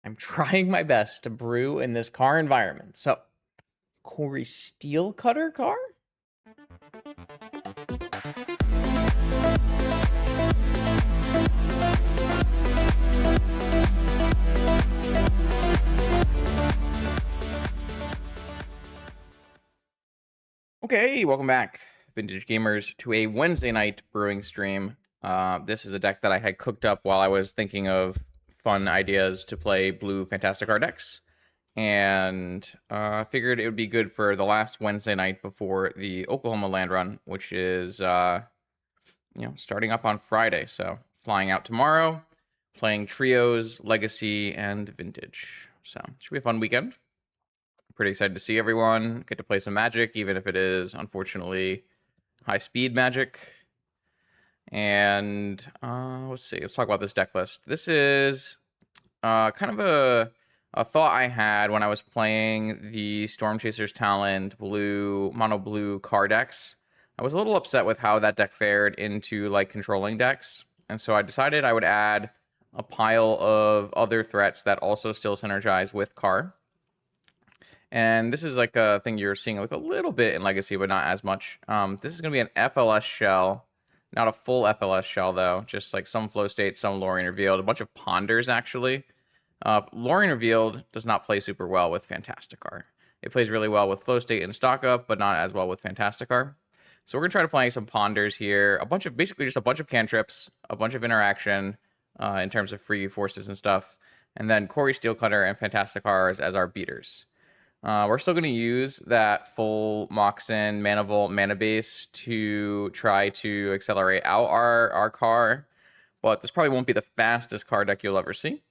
I'm trying my best to brew in this car environment. So, Cori steel cutter car? Okay, welcome back, Vintage Gamers, to a Wednesday night brewing stream. This is a deck that I had cooked up while I was thinking of fun ideas to play blue Fantasticar decks. And I figured it would be good for the last Wednesday night before the Oklahoma land run, which is, starting up on Friday. So flying out tomorrow, playing trios, legacy, and vintage. So should be a fun weekend. Pretty excited to see everyone, get to play some Magic, even if it is, unfortunately, high-speed Magic. And let's see, let's talk about this deck list. This is kind of a thought I had when I was playing the Storm Chasers Talent mono blue card decks. I was a little upset with how that deck fared into like controlling decks, and so I decided I would add a pile of other threats that also still synergize with Car. And this is like a thing you're seeing like a little bit in Legacy, but not as much. This is going to be an FLS shell, not a full FLS shell though, just like some flow state, some Lorien Revealed, a bunch of ponders actually. Lorien Revealed does not play super well with Fantasticar. It plays really well with flow state and stock up, but not as well with Fantasticar. So we're going to try to play some ponders here, basically just a bunch of cantrips, a bunch of interaction in terms of free forces and stuff, and then Cori Steelcutter and Fantasticars as our beaters. We're still going to use that full Moxen Mana Vault mana base to try to accelerate out our car, but this probably won't be the fastest card deck you'll ever see.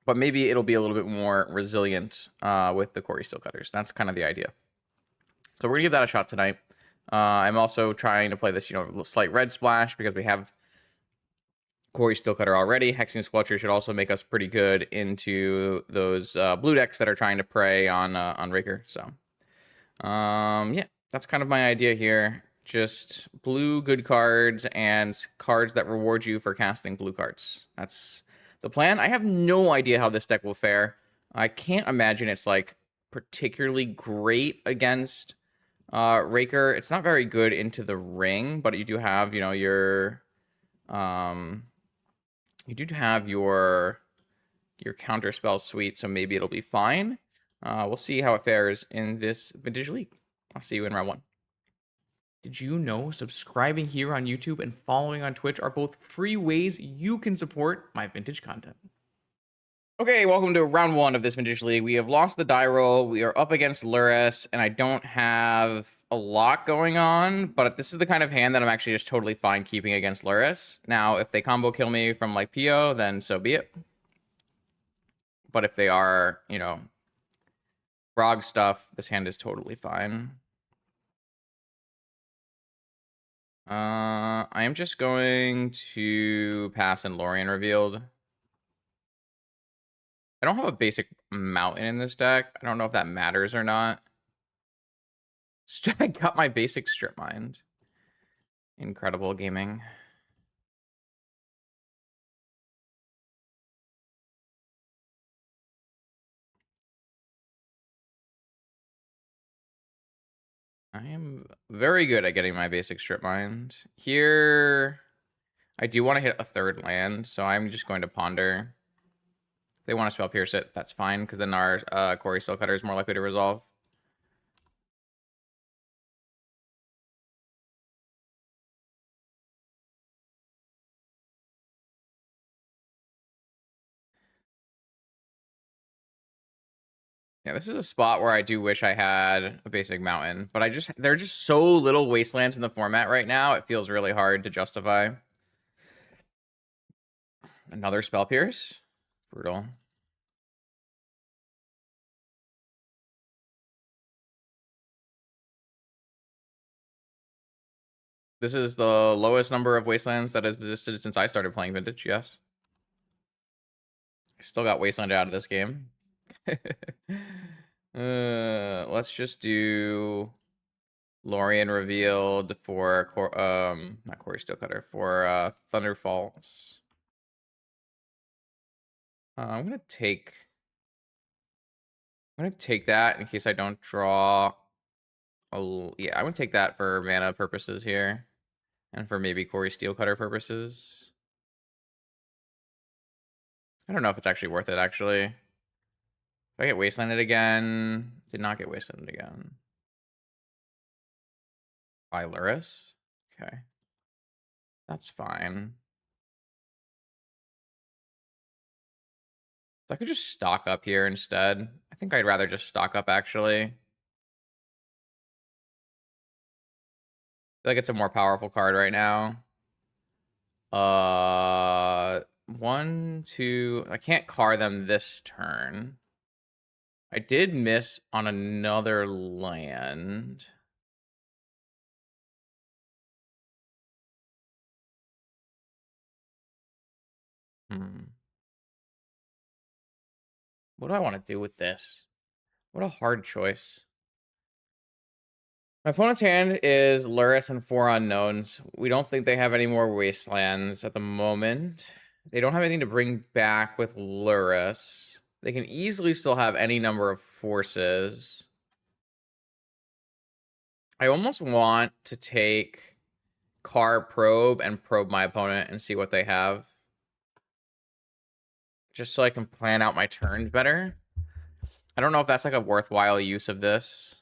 But maybe it'll be a little bit more resilient with the Cori Steelcutters. That's kind of the idea. So we're going to give that a shot tonight. I'm also trying to play this, slight red splash because we have Cori Steelcutter already. Hexing Squelcher should also make us pretty good into those blue decks that are trying to prey on Raker. So, yeah, that's kind of my idea here. Just blue good cards and cards that reward you for casting blue cards. That's the plan. I have no idea how this deck will fare. I can't imagine it's like particularly great against Raker. It's not very good into the ring, but you do have, your counter spell suite, so maybe it'll be fine. We'll see how it fares in this Vintage League. I'll see you in round one. Did you know subscribing here on YouTube and following on Twitch are both free ways you can support my vintage content? Okay, welcome to round one of this Vintage League. We have lost the die roll. We are up against Lurrus, and I don't have a lot going on, but this is the kind of hand that I'm actually just totally fine keeping against Lurrus. Now, if they combo kill me from like PO, then so be it. But if they are, Frog stuff, this hand is totally fine. I am just going to pass in Lorien Revealed. I don't have a basic mountain in this deck. I don't know if that matters or not. I got my basic Strip Mind. Incredible gaming. I am very good at getting my basic Strip Mind. Here, I do want to hit a third land, so I'm just going to Ponder. If they want to Spell Pierce it, that's fine, because then our Cori Steelcutter is more likely to resolve. Yeah, this is a spot where I do wish I had a basic mountain, but there are just so little wastelands in the format right now, it feels really hard to justify. Another Spell Pierce? Brutal. This is the lowest number of wastelands that has existed since I started playing Vintage, yes. I still got wasteland out of this game. Let's just do Lorien Revealed for not Cori Steelcutter, for Thunder Falls. I'm gonna take that in case I don't draw. Yeah, I'm gonna take that for mana purposes here, and for maybe Cori Steelcutter purposes. I don't know if it's actually worth it. Actually, if I get wastelanded again, did not get wastelanded again by Lurrus. Okay, that's fine. So I could just stock up here instead. I think I'd rather just stock up, actually. I feel like it's a more powerful card right now. 1, 2... I can't car them this turn. I did miss on another land. What do I want to do with this? What a hard choice. My opponent's hand is Lurrus and 4 unknowns. We don't think they have any more wastelands at the moment. They don't have anything to bring back with Lurrus. They can easily still have any number of forces. I almost want to take Car Probe and probe my opponent and see what they have. Just so I can plan out my turns better. I don't know if that's like a worthwhile use of this.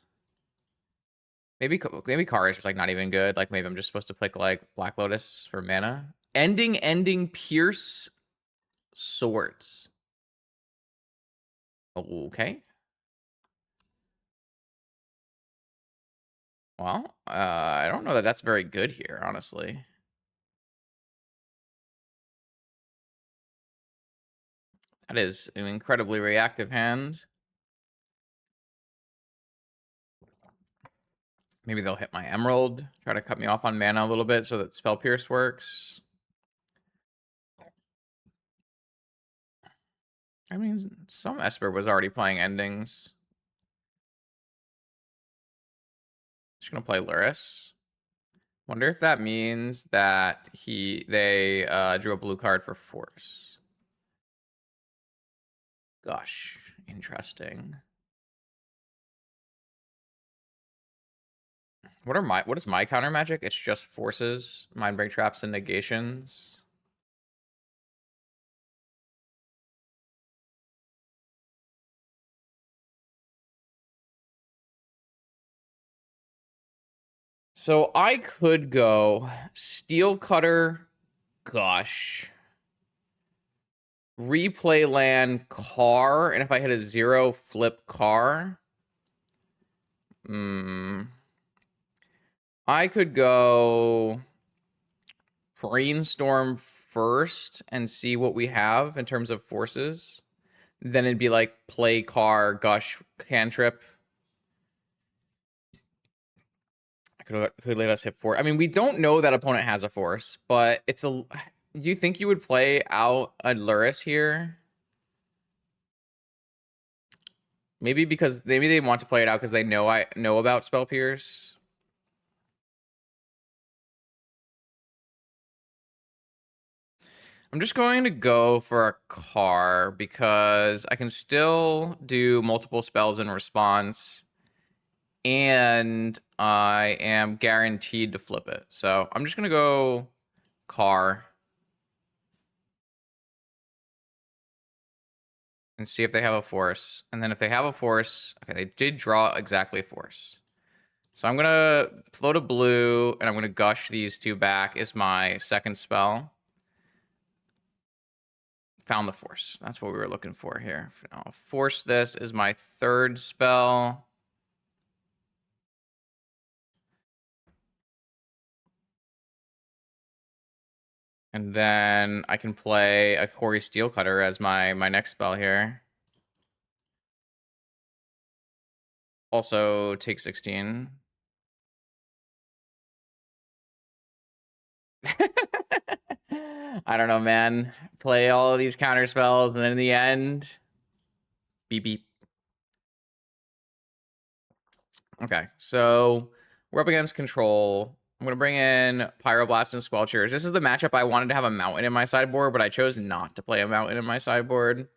Maybe Car is just like not even good. Like maybe I'm just supposed to click like Black Lotus for mana. Ending, Pierce Swords. Okay. Well, I don't know that that's very good here, honestly. That is an incredibly reactive hand. Maybe they'll hit my Emerald, try to cut me off on mana a little bit so that Spell Pierce works. I mean, some Esper was already playing endings. Just gonna play Lurrus. Wonder if that means that they drew a blue card for force. Gosh, interesting. What is my counter magic? It's just forces, mind break traps, and negations. So I could go Steel Cutter, Gush, replay land Car, and if I hit a 0, flip Car. I could go Brainstorm first and see what we have in terms of forces. Then it'd be like play Car, Gush, Cantrip. I could let us hit 4. I mean, we don't know that opponent has a force, but it's a... Do you think you would play out a Lurrus here? Maybe they want to play it out because they know I know about Spell Pierce. I'm just going to go for a Car because I can still do multiple spells in response, and I am guaranteed to flip it. So I'm just going to go Car and see if they have a force. And then if they have a force, okay, they did draw exactly a force. So I'm going to float a blue, and I'm going to Gush these 2 back is my second spell. Found the force. That's what we were looking for here. I'll force this is my third spell. And then I can play a Cori Steelcutter as my next spell here. Also take 16. I don't know, man. Play all of these counter spells, and then in the end, beep beep. Okay, so we're up against Control. I'm going to bring in Pyroblast and Squelchers. This is the matchup I wanted to have a Mountain in my sideboard, but I chose not to play a Mountain in my sideboard.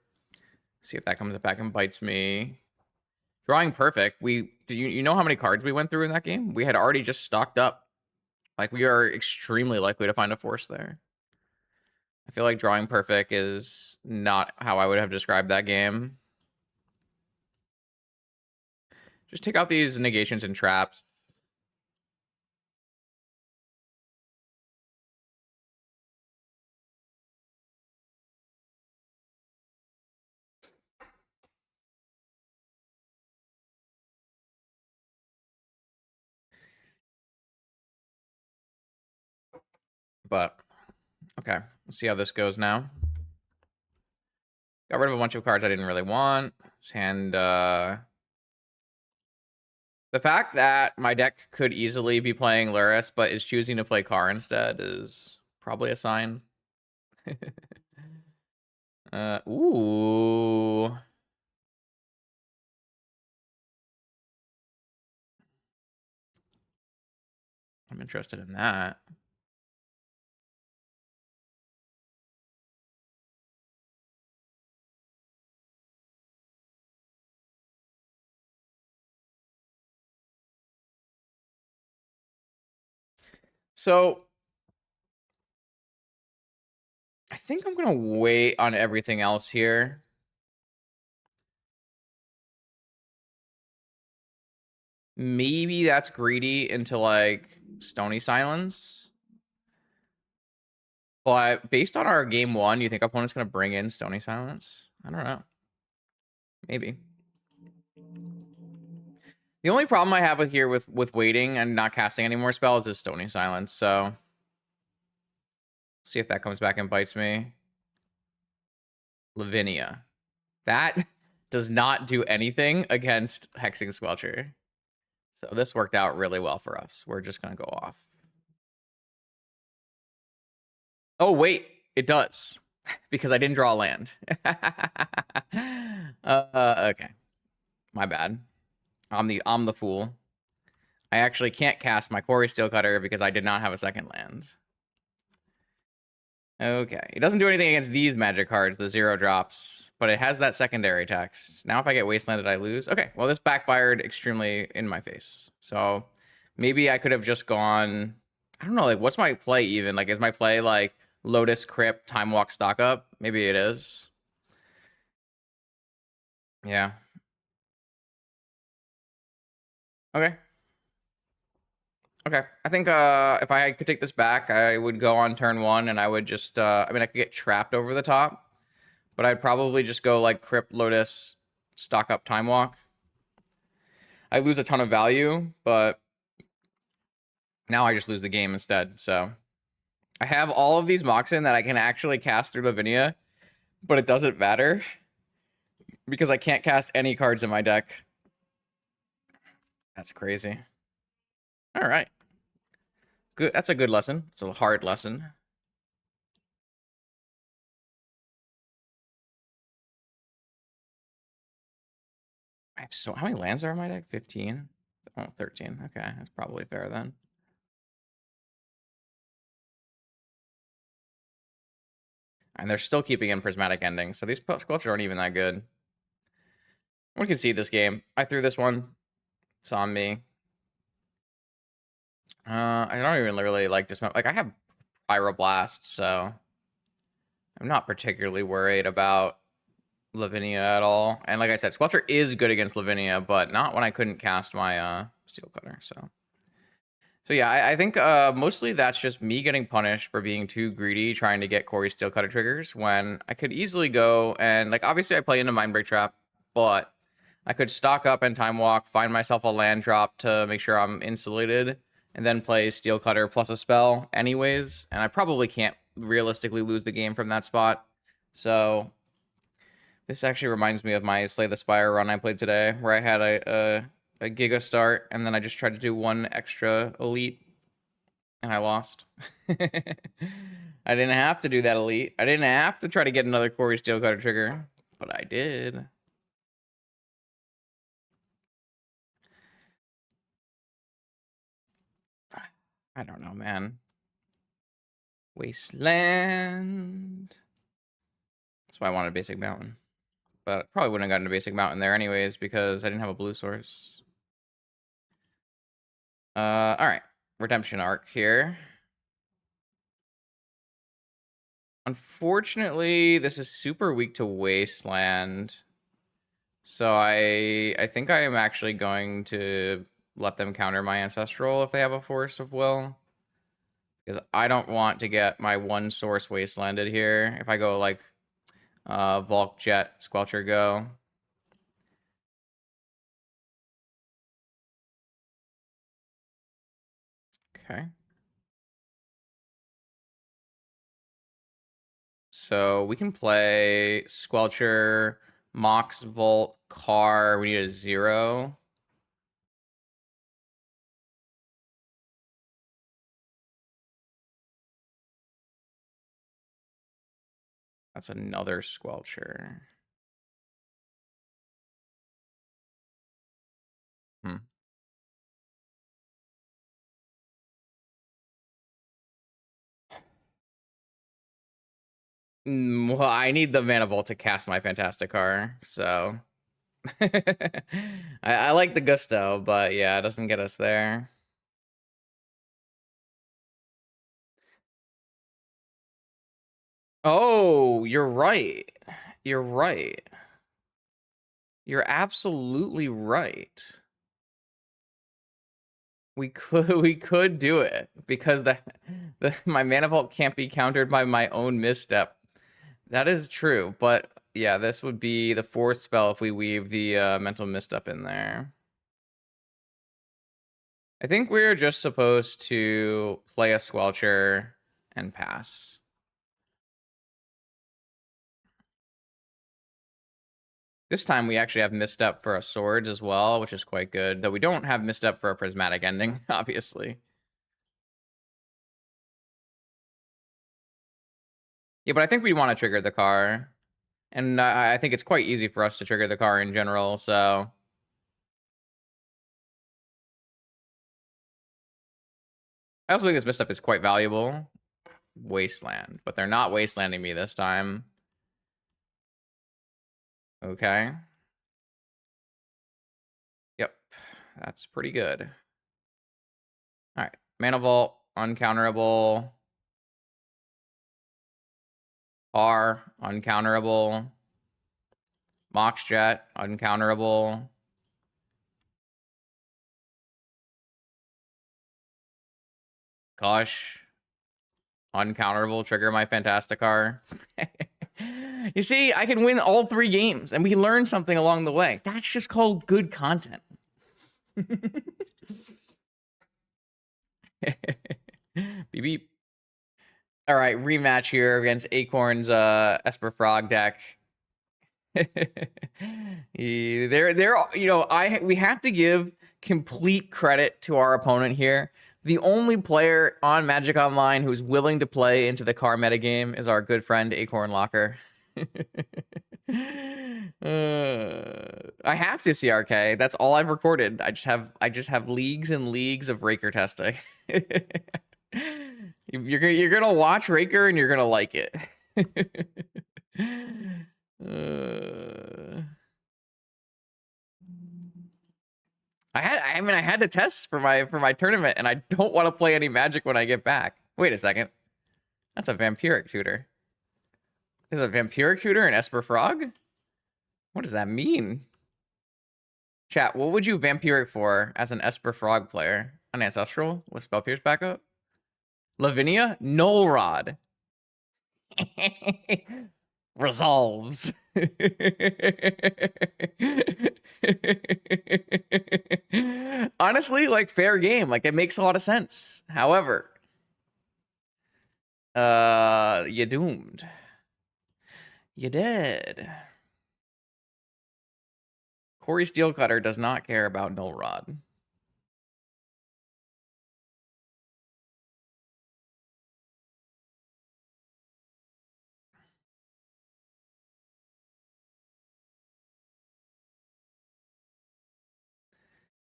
See if that comes back and bites me. Drawing perfect. You know how many cards we went through in that game? We had already just stocked up. Like, we are extremely likely to find a force there. I feel like drawing perfect is not how I would have described that game. Just take out these negations and traps. But, okay. Let's see how this goes now. Got rid of a bunch of cards I didn't really want. And, the fact that my deck could easily be playing Lurrus, but is choosing to play Car instead is probably a sign. Ooh. I'm interested in that. So I think I'm gonna wait on everything else here. Maybe that's greedy into like Stony Silence. But based on our game one, you think opponent's gonna bring in Stony Silence? I don't know. Maybe. The only problem I have with here with waiting and not casting any more spells is Stony Silence, so see if that comes back and bites me. Lavinia. That does not do anything against Hexing Squelcher. So this worked out really well for us. We're just gonna go off. Oh, wait, it does. Because I didn't draw a land. Okay. My bad. I'm the fool. I actually can't cast my Cori Steelcutter because I did not have a second land. Okay. It doesn't do anything against these magic cards, the 0 drops, but it has that secondary text. Now if I get Wastelanded, I lose. Okay, well, this backfired extremely in my face. So maybe I could have just gone... I don't know, like, what's my play even? Like, is my play, like, Lotus, Crypt, Time Walk, Stock Up? Maybe it is. Yeah. Okay. Okay. I think if I could take this back, I would go on turn 1 and I would just... I mean, I could get trapped over the top, but I'd probably just go, like, Crypt, Lotus, Stock Up, Time Walk. I lose a ton of value, but now I just lose the game instead, so... I have all of these Moxen that I can actually cast through Lavinia, but it doesn't matter because I can't cast any cards in my deck. That's crazy. All right. Good. That's a good lesson. It's a hard lesson. I have so... How many lands are in my deck? 15? Oh, 13. Okay, that's probably fair then. And they're still keeping in Prismatic Endings, so these squelches aren't even that good. We can see this game. I threw this one. It's on me. I don't even really like dismount. Like, I have Pyroblast, so I'm not particularly worried about Lavinia at all. And like I said, Squelcher is good against Lavinia, but not when I couldn't cast my Steel Cutter. So yeah, I think mostly that's just me getting punished for being too greedy, trying to get Cori Steel Cutter triggers when I could easily go and, like, obviously I play into Mindbreak Trap, but I could stock up and Time Walk, find myself a land drop to make sure I'm insulated, and then play Steel Cutter plus a spell anyways, and I probably can't realistically lose the game from that spot. So this actually reminds me of my Slay the Spire run I played today, where I had a Giga start, and then I just tried to do one extra elite, and I lost. I didn't have to do that elite. I didn't have to try to get another Cori Steel Cutter trigger, but I did. I don't know, man. Wasteland. That's why I wanted Basic Mountain. But probably wouldn't have gotten a basic mountain there anyways because I didn't have a blue source. All right. Redemption arc here. Unfortunately, this is super weak to Wasteland. So I think I am actually going to let them counter my Ancestral if they have a Force of Will. Because I don't want to get my one source Wastelanded here. If I go like Volk, Jet, Squelcher, go. Okay. So we can play Squelcher, Mox, Volt, Car. We need a 0. That's another Squelcher. Hmm. Well, I need the Mana Vault to cast my Fantasticar, so... I like the Gusto, but yeah, it doesn't get us there. Oh, you're right. You're right. You're absolutely right. We could do it because my Mana Vault can't be countered by my own misstep. That is true, but yeah, this would be the fourth spell if we weave the mental misstep in there. I think we're just supposed to play a Squelcher and pass. This time we actually have misstep for a swords as well, which is quite good. Though we don't have misstep for a prismatic ending, obviously. Yeah, but I think we want to trigger the car. And I think it's quite easy for us to trigger the car in general, so... I also think this misstep is quite valuable. Wasteland. But they're not wastelanding me this time. Okay. Yep. That's pretty good. Alright. Mana Vault, uncounterable. R, uncounterable. Mox Jet, uncounterable. Gosh. Uncounterable, trigger my Fantasticar. You see, I can win all 3 games, and we learn something along the way. That's just called good content. Beep beep. All right, rematch here against Acorn's Esper Frog deck. They're you know, we have to give complete credit to our opponent here. The only player on Magic Online who's willing to play into the car metagame is our good friend Acorn Locker. I have to CRK. That's all I've recorded. I just have leagues and leagues of Raker testing. You're gonna watch Raker and you're gonna like it. I had to test for my tournament, and I don't want to play any Magic when I get back. Wait a second. That's a Vampiric Tutor. Is a Vampiric Tutor an Esper Frog? What does that mean? Chat, what would you Vampiric for as an Esper Frog player? An Ancestral with Spell Pierce backup? Lavinia? Null Rod. Resolves. Honestly, like, fair game. Like, it makes a lot of sense. However, you doomed. You did. Cori Steelcutter does not care about Null Rod.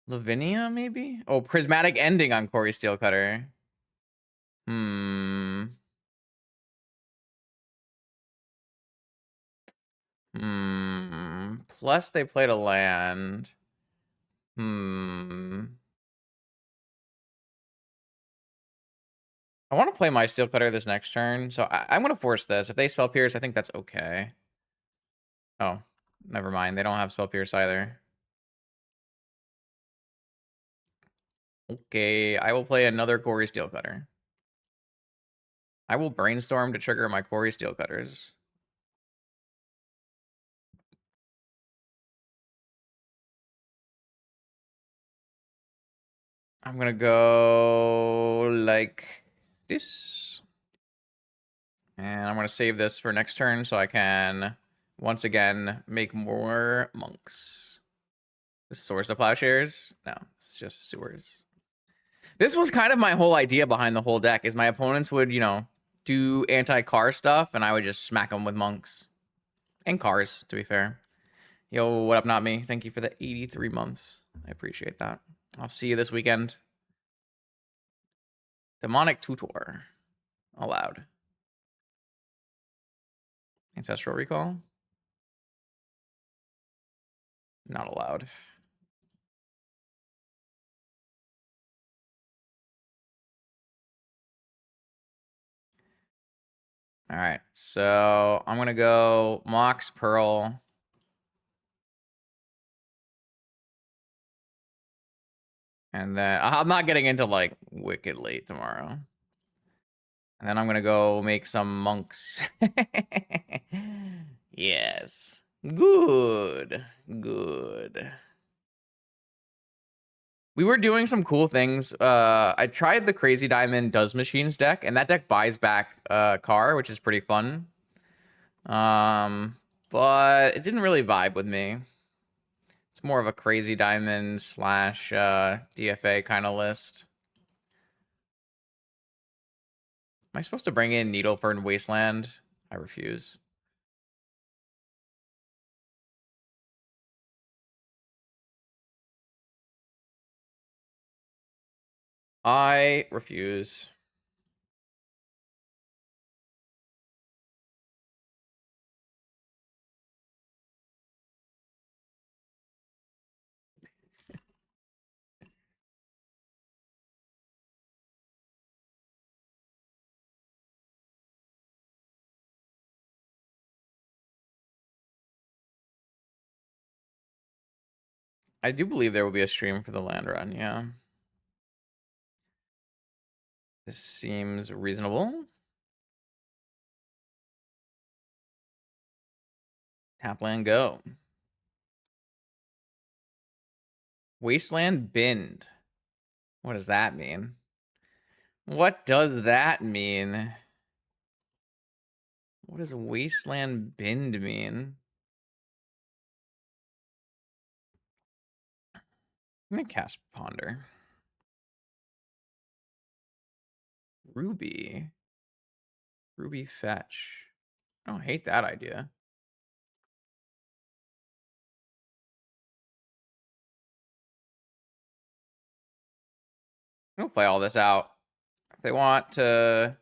Lavinia, maybe? Oh, Prismatic Ending on Cori Steelcutter. Hmm. Hmm. Plus they played a land. I want to play my Steel Cutter this next turn, so I'm going to force this. If they Spell Pierce, I think that's okay. Oh, never mind. They don't have Spell Pierce either. Okay, I will play another Cori Steel Cutter. I will Brainstorm to trigger my Cori Steel Cutters. I'm going to go like this. And I'm going to save this for next turn so I can, once again, make more monks. The source of plowshares? No, it's just sewers. This was kind of my whole idea behind the whole deck, is my opponents would, you know, do anti-car stuff, and I would just smack them with monks. And cars, to be fair. Yo, what up, not me? Thank you for the 83 months. I appreciate that. I'll see you this weekend. Demonic Tutor. Allowed. Ancestral Recall. Not allowed. All right, so I'm going to go Mox Pearl. And then I'm not getting into like wicked late tomorrow. And then I'm going to go make some monks. Yes. Good. Good. We were doing some cool things. I tried the Crazy Diamond Does Machines deck, and that deck buys back car, which is pretty fun. But it didn't really vibe with me. It's more of a Crazy Diamond slash DFA kind of list. Am I supposed to bring in Needlefern Wasteland? I refuse. I refuse. I do believe there will be a stream for the land run, yeah. This seems reasonable. Tap land go. Wasteland Bend. What does that mean? What does that mean? What does Wasteland Bend mean? I'm gonna cast Ponder. Ruby. Ruby Fetch. I don't hate that idea. I'm gonna play all this out. If they want to...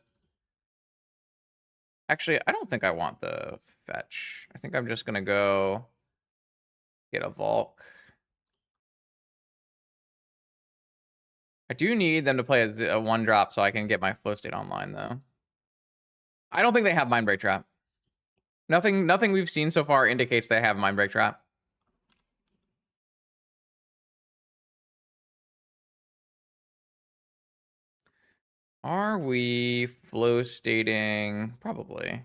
Actually, I don't think I want the fetch. I think I'm just gonna go get a Volk. I do need them to play as a 1-drop so I can get my flow state online, though. I don't think they have Mindbreak Trap. Nothing we've seen so far indicates they have Mindbreak Trap. Are we flow stating? Probably.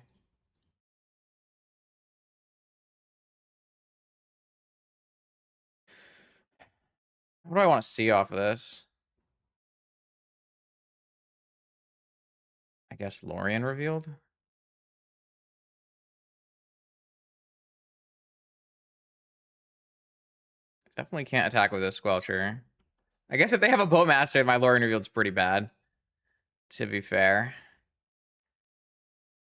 What do I want to see off of this? I guess Lorien revealed. Definitely can't attack with this Squelcher. I guess if they have a Bowmaster, my Lorien revealed's pretty bad, to be fair.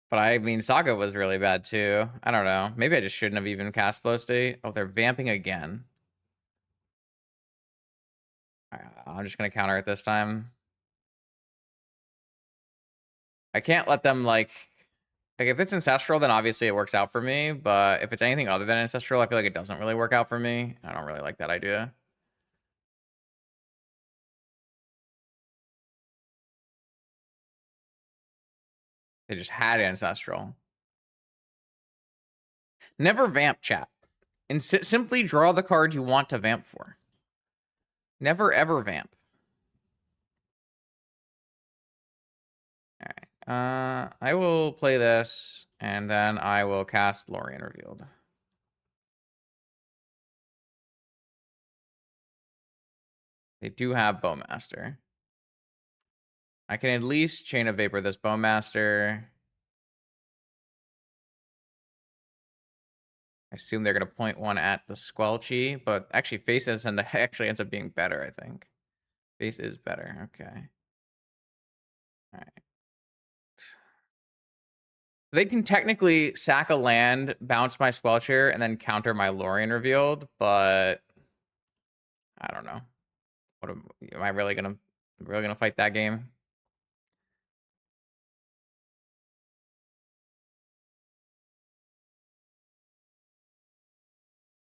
But I mean, Saga was really bad too. I don't know. Maybe I just shouldn't have even cast Flow State. Oh, they're vamping again. I'm just going to counter it this time. I can't let them, like... Like, if it's Ancestral, then obviously it works out for me, but if it's anything other than Ancestral, I feel like it doesn't really work out for me. I don't really like that idea. They just had Ancestral. Never vamp, chat. And simply draw the card you want to vamp for. Never, ever vamp. All right. I will play this, and then I will cast Lorien Revealed. They do have Bowmaster. I can at least Chain of Vapor this Bowmaster. I assume they're going to point one at the Squelchy, but actually Faces and actually ends up being better, I think. Face is better. Okay. All right. They can technically sack a land, bounce my Squelcher, and then counter my Lorien Revealed, but I don't know. What am I really gonna fight that game?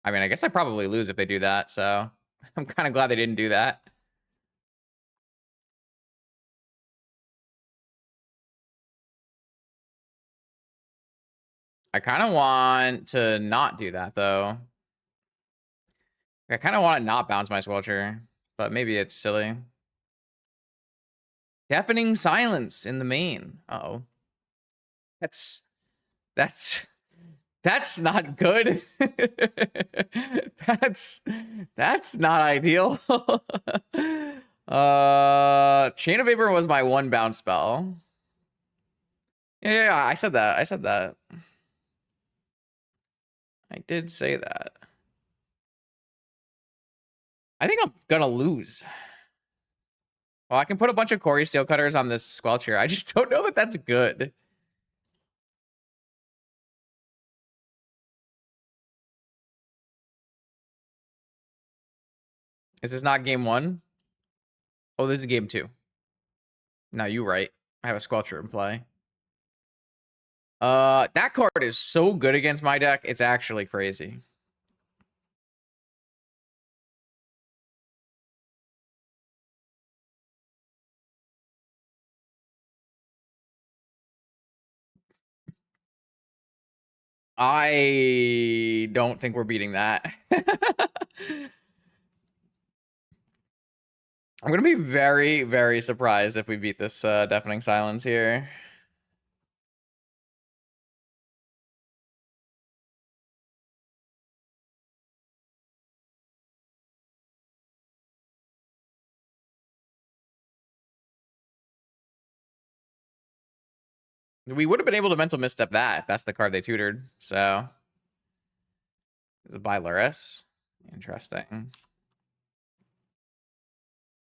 I mean, I guess I probably lose if they do that, so I'm kind of glad they didn't do that. I kind of want to not do that, though. I kind of want to not bounce my Squelcher, but maybe it's silly. Deafening Silence in the main. Uh-oh. That's not good. that's not ideal. Chain of Vapor was my one bounce spell. Yeah, I said that. I did say that. I think I'm gonna lose. Well, I can put a bunch of Cori Steelcutters on this Squelcher. I just don't know that that's good. Is this not game 1? Oh, this is game 2. No, you're right. I have a Squelcher in play. That card is so good against my deck. It's actually crazy. I don't think we're beating that. I'm gonna be very, very surprised if we beat this Deafening Silence here. We would have been able to mental misstep that if that's the card they tutored. So, is it by Lurrus? Interesting.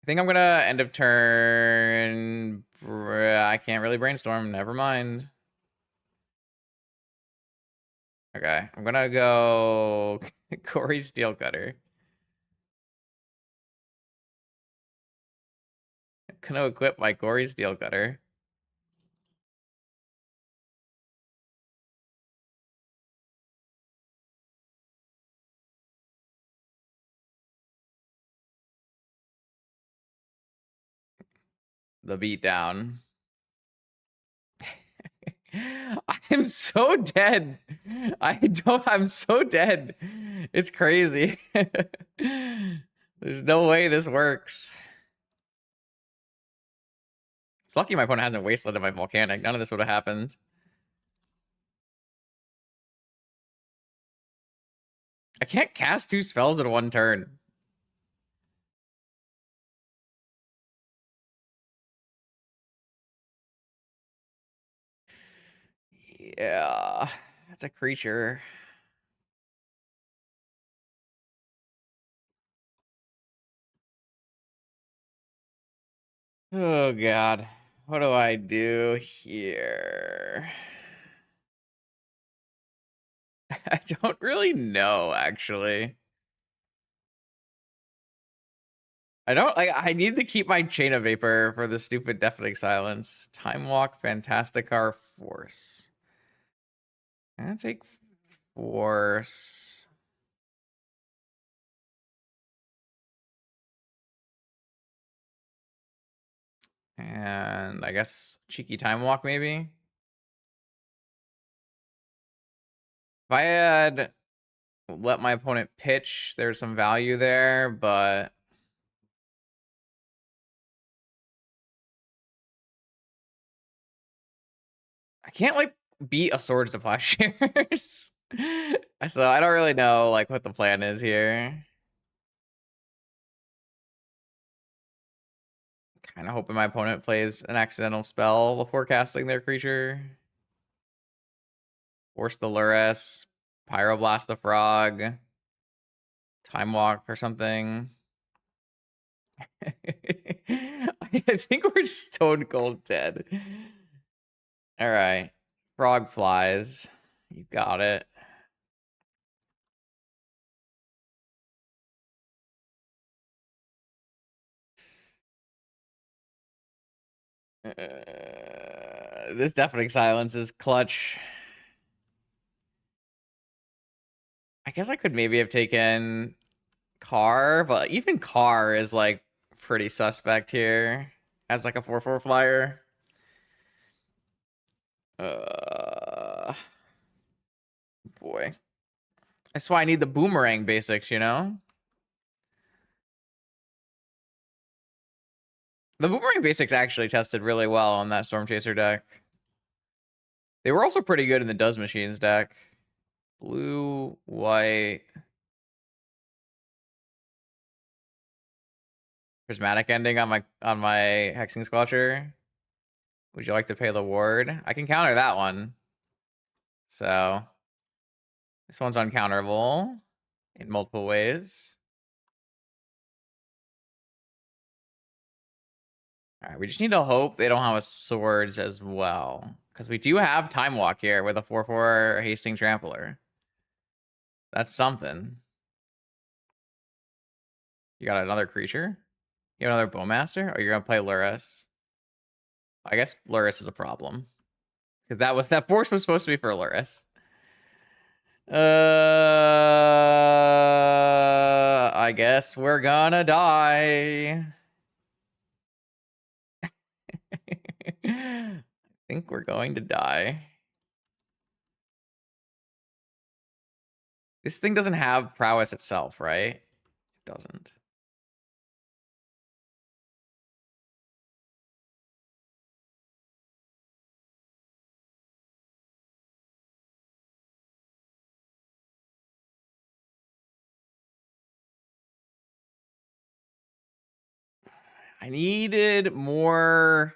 I think I'm gonna end of turn. I can't really brainstorm. Never mind. Okay, I'm gonna go Cori Steelcutter. I'm gonna equip my Cori Steelcutter. The beatdown. I'm so dead. I'm so dead. It's crazy. There's no way this works. It's lucky my opponent hasn't wastelanded my volcanic. None of this would have happened. I can't cast 2 spells in 1 turn. Yeah, that's a creature. Oh god. What do I do here? I don't really know, actually. I need to keep my Chain of Vapor for the stupid Deafening Silence. Time Walk, Fantasticar, Force. I'm gonna take force. And I guess cheeky time walk maybe. If I had let my opponent pitch, there's some value there, but I can't like beat a Swords to Plowshares. So I don't really know like what the plan is here. Kind of hoping my opponent plays an accidental spell before casting their creature. Force the Lurrus, Pyroblast the Frog, Time Walk or something. I think we're stone cold dead. All right. Frog flies. You got it. This deafening silence is clutch. I guess I could maybe have taken Car, but even Car is like pretty suspect here as like a 4/4 flyer. Boy. That's why I need the boomerang basics, you know? The boomerang basics actually tested really well on that Storm Chaser deck. They were also pretty good in the Does Machines deck. Blue, white. Prismatic ending on my Hexing Squelcher. Would you like to pay the ward? I can counter that one. So this one's uncounterable in multiple ways. All right, we just need to hope they don't have a swords as well. Because we do have Time Walk here with a 4/4 Hasting Trampler. That's something. You got another creature? You have another Bowmaster? Or you're gonna play Lurrus? I guess Lurrus is a problem. Because that force was supposed to be for Lurrus. I guess we're gonna die. I think we're going to die. This thing doesn't have prowess itself, right? It doesn't. I needed more.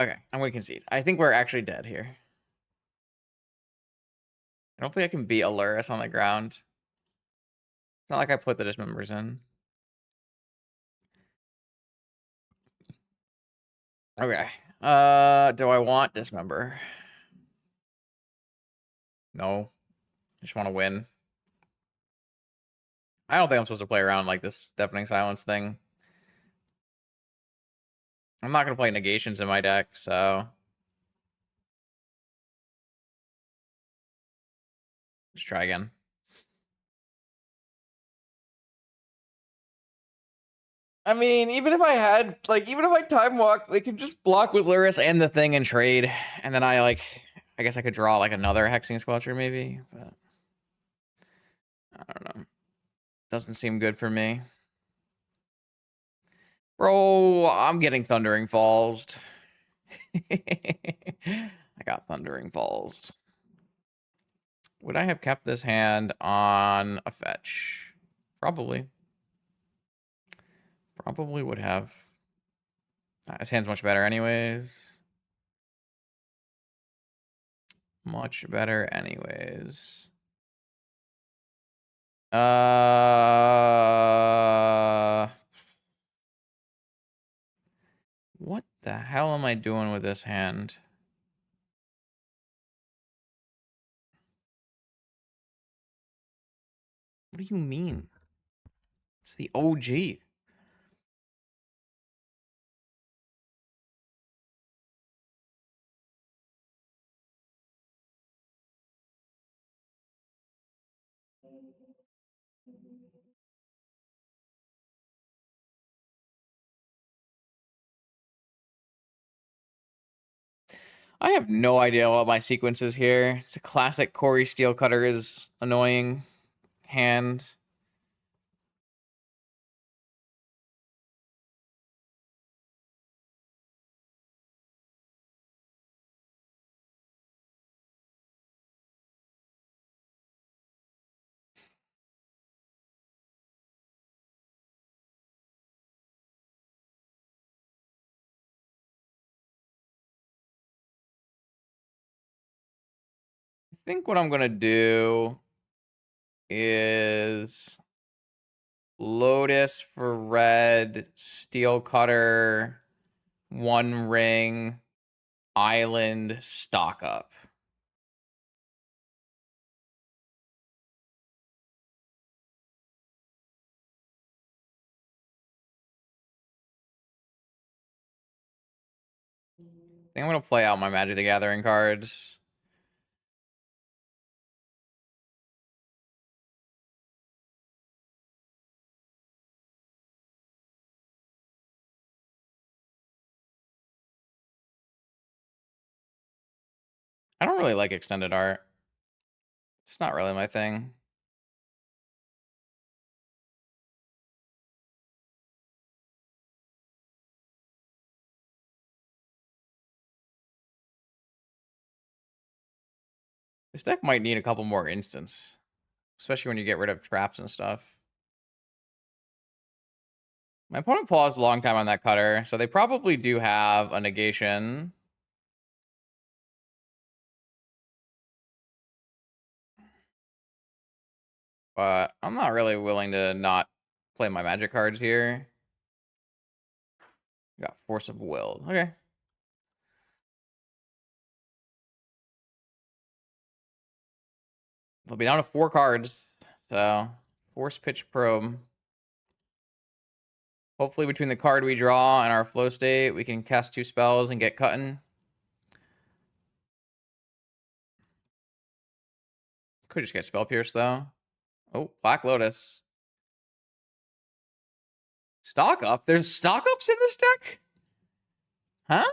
Okay, I'm going to concede. I think we're actually dead here. I don't think I can beat Lurrus on the ground. It's not like I put the dismembers in. Okay. Do I want dismember? No. I just want to win. I don't think I'm supposed to play around like this deafening silence thing. I'm not going to play negations in my deck, so let's try again. I mean, even if I time walk, they can just block with Lurrus and the thing and trade. And then I guess I could draw like another Hexing Squelcher maybe, but I don't know. Doesn't seem good for me. Bro, I'm getting Thundering Falls. I got Thundering Falls. Would I have kept this hand on a fetch? Probably. Probably would have. This hand's much better anyways. Much better anyways. What the hell am I doing with this hand? What do you mean? It's the OG. I have no idea what my sequence is here. It's a classic Cori Steel Cutter is annoying hand. I think what I'm gonna do is Lotus for red, Steel Cutter, One Ring, Island, stock up. I think I'm gonna play out my Magic the Gathering cards. I don't really like extended art. It's not really my thing. This deck might need a couple more instants, especially when you get rid of traps and stuff. My opponent paused a long time on that cutter, so they probably do have a negation. But I'm not really willing to not play my Magic cards here. Got Force of Will. Okay. They'll be down to 4 cards. So, Force Pitch Probe. Hopefully between the card we draw and our flow state, we can cast 2 spells and get cutting. Could just get Spell Pierce, though. Oh, Black Lotus. Stock Up? There's Stock Ups in this deck? Huh?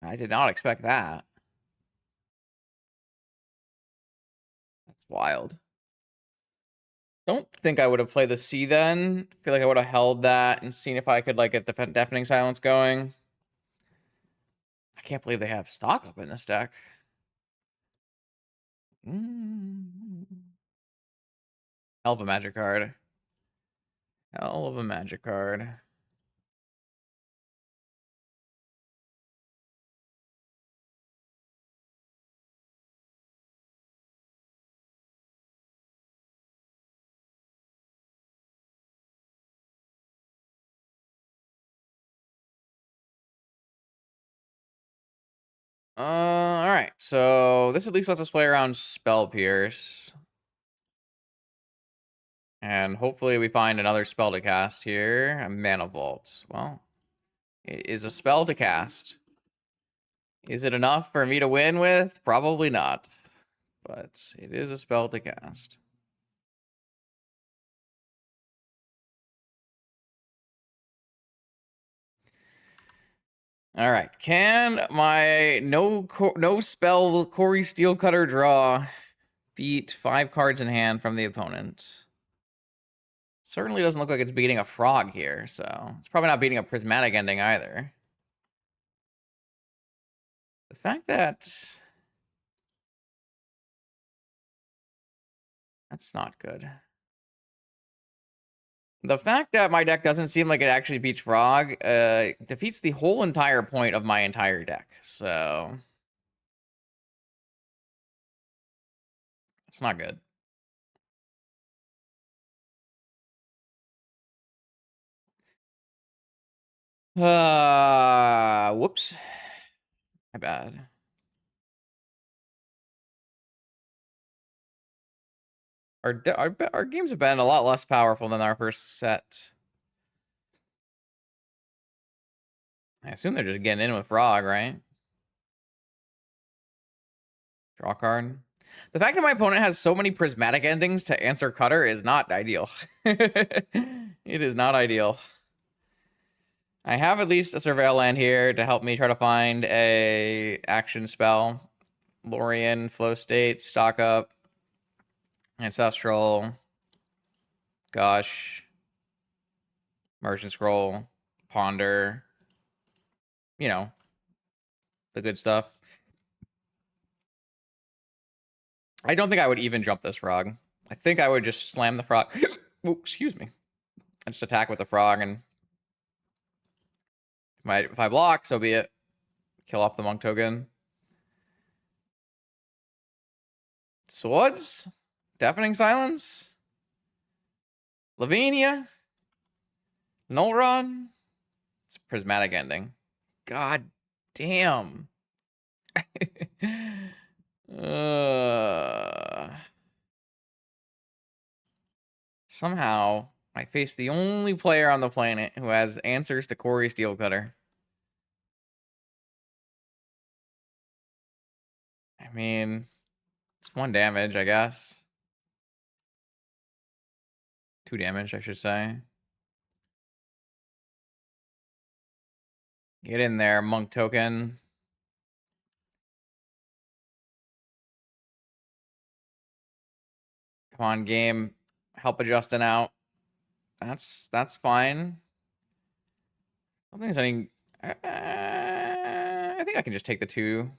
I did not expect that. That's wild. Don't think I would have played the C then. Feel like I would have held that and seen if I could like get the Deafening Silence going. I can't believe they have Stock Up in this deck. Hell of a Magic card. Hell of a Magic card. All right. So this at least lets us play around Spell Pierce. And hopefully we find another spell to cast here. A Mana Vault. Well, it is a spell to cast. Is it enough for me to win with? Probably not. But it is a spell to cast. All right. Can my no spell Cori Steel Cutter draw beat 5 cards in hand from the opponent? Certainly doesn't look like it's beating a frog here, so it's probably not beating a prismatic ending either. The fact that that's not good. The fact that my deck doesn't seem like it actually beats frog defeats the whole entire point of my entire deck. So it's not good. Whoops. My bad. Our games have been a lot less powerful than our first set. I assume they're just getting in with frog, right? Draw card. The fact that my opponent has so many prismatic endings to answer Cutter is not ideal. It is not ideal. I have at least a Surveil land here to help me try to find a action spell. Lorien, Flow State, Stock Up, Ancestral, Gush, Merchant Scroll, Ponder. You know, the good stuff. I don't think I would even jump this frog. I think I would just slam the frog. Ooh, excuse me. I just attack with the frog, and if I block, so be it. Kill off the monk token. Swords? Deafening Silence? Lavinia? Nullrod? It's a prismatic ending. God damn. Somehow, I face the only player on the planet who has answers to Cori Steelcutter. I mean, it's 1 damage, I guess. 2 damage, I should say. Get in there, monk token. Come on, game. Help a Justin out. That's fine. I don't think there's any. I think I can just take the 2.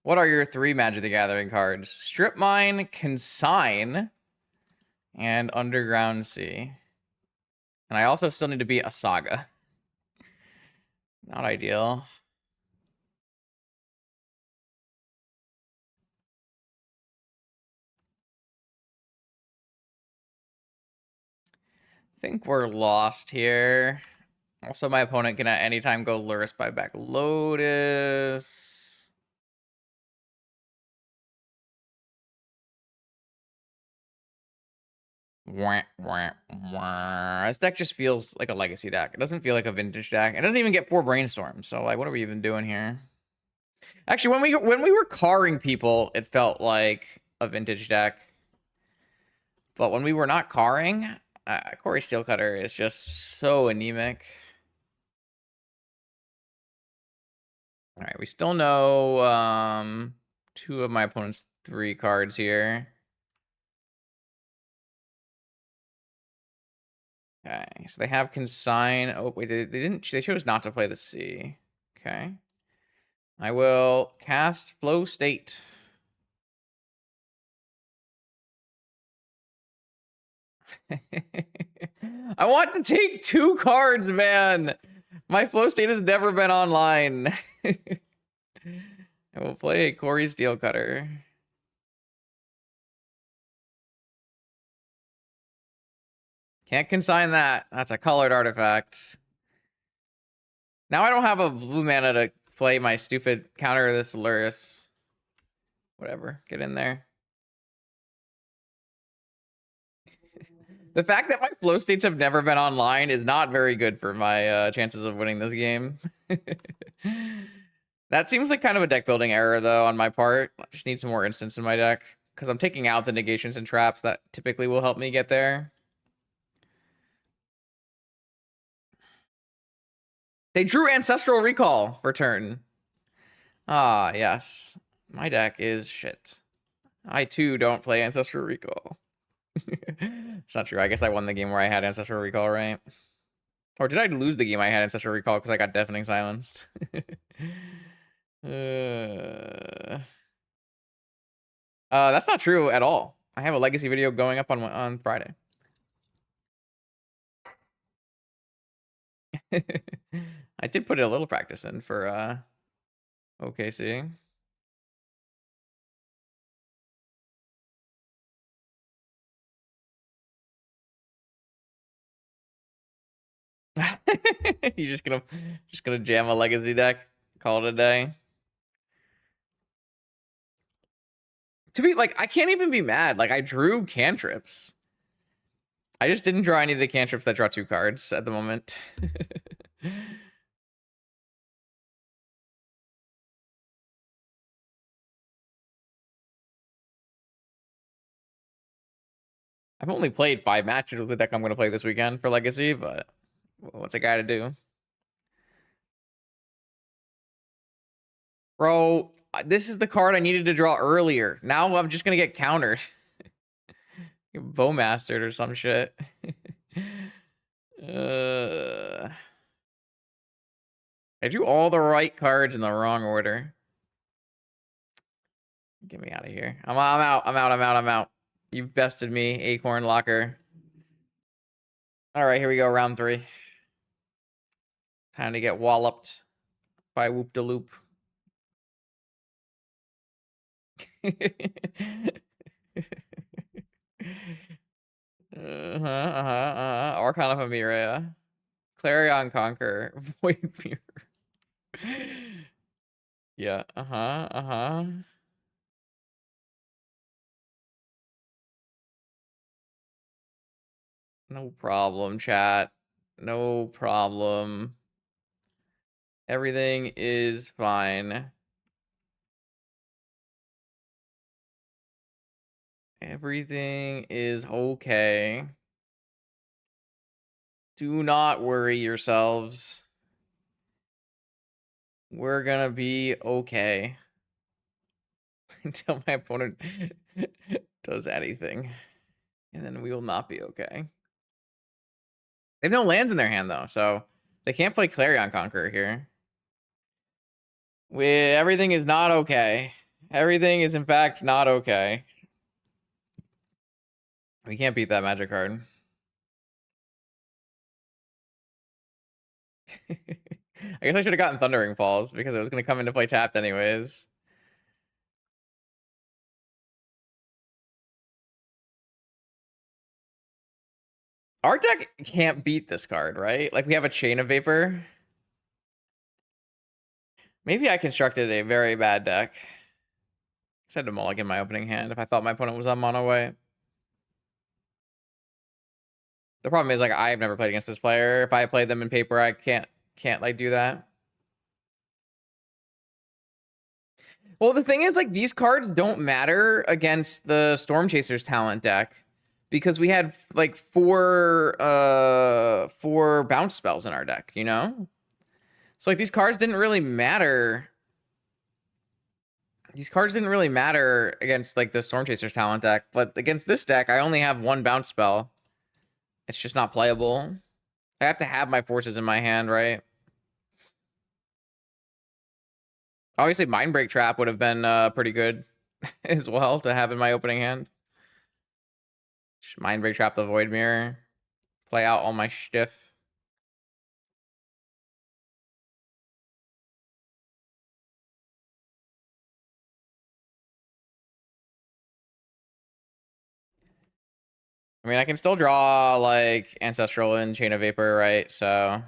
What are your 3 Magic the Gathering cards? Strip Mine, Consign, and Underground Sea. And I also still need to beat a Saga. Not ideal. I think we're lost here. Also, my opponent can at any time go Lurrus by back Lotus. Wah, wah, wah. This deck just feels like a legacy deck. It doesn't feel like a vintage deck. It doesn't even get 4 brainstorms. So, like, what are we even doing here? Actually, when we were carring people, it felt like a vintage deck. But when we were not carring, Cori Steelcutter is just so anemic. All right, we still know 2 of my opponent's 3 cards here. Okay, so they have Consign. Oh, wait, they didn't. They chose not to play the sea. Okay. I will cast Flow State. I want to take 2 cards, man. My Flow State has never been online. I will play Cori Steelcutter. Can't consign that. That's a colored artifact. Now I don't have a blue mana to play my stupid counter this Lurrus. Whatever. Get in there. The fact that my flow states have never been online is not very good for my chances of winning this game. That seems like kind of a deck building error, though, on my part. I just need some more instants in my deck, because I'm taking out the negations and traps that typically will help me get there. They drew Ancestral Recall for turn. Ah, yes. My deck is shit. I, too, don't play Ancestral Recall. It's not true. I guess I won the game where I had Ancestral Recall, right? Or did I lose the game I had Ancestral Recall because I got Deafening Silenced? That's not true at all. I have a legacy video going up on Friday. I did put a little practice in for OKC. You're just gonna jam a legacy deck, call it a day. To be like, I can't even be mad. Like, I drew cantrips. I just didn't draw any of the cantrips that draw 2 cards at the moment. I've only played 5 matches with the deck I'm going to play this weekend for Legacy, but what's a guy to do? Bro, this is the card I needed to draw earlier. Now I'm just going to get countered. Bowmastered or some shit. I drew all the right cards in the wrong order. Get me out of here. I'm out. You've bested me, Acorn Locker. All right, here we go, round 3. Time to get walloped by Whoop de Loop. Archon of Emiria. Clarion Conquer. Void Mirror. Yeah, No problem, chat. No problem. Everything is fine. Everything is okay. Do not worry yourselves. We're gonna be okay. Until my opponent does anything. And then we will not be okay. They have no lands in their hand, though, so they can't play Clarion Conqueror here. Everything is not okay. Everything is, in fact, not okay. We can't beat that magic card. I guess I should have gotten Thundering Falls because it was going to come into play tapped anyways. Our deck can't beat this card, right? Like, we have a Chain of Vapor. Maybe I constructed a very bad deck. I had to mulligan my opening hand if I thought my opponent was on mono white. The problem is, like, I've never played against this player. If I played them in paper, I can't like do that. Well, the thing is, like, these cards don't matter against the Storm Chasers talent deck because we had like four bounce spells in our deck, you know? So like these cards didn't really matter. These cards didn't really matter against like the Storm Chasers talent deck, but against this deck, I only have 1 bounce spell. It's just not playable. I have to have my forces in my hand, right? Obviously, Mindbreak Trap would have been pretty good as well to have in my opening hand. Mindbreak Trap the Void Mirror. Play out all my stiff. I mean, I can still draw, like, Ancestral and Chain of Vapor, right? So...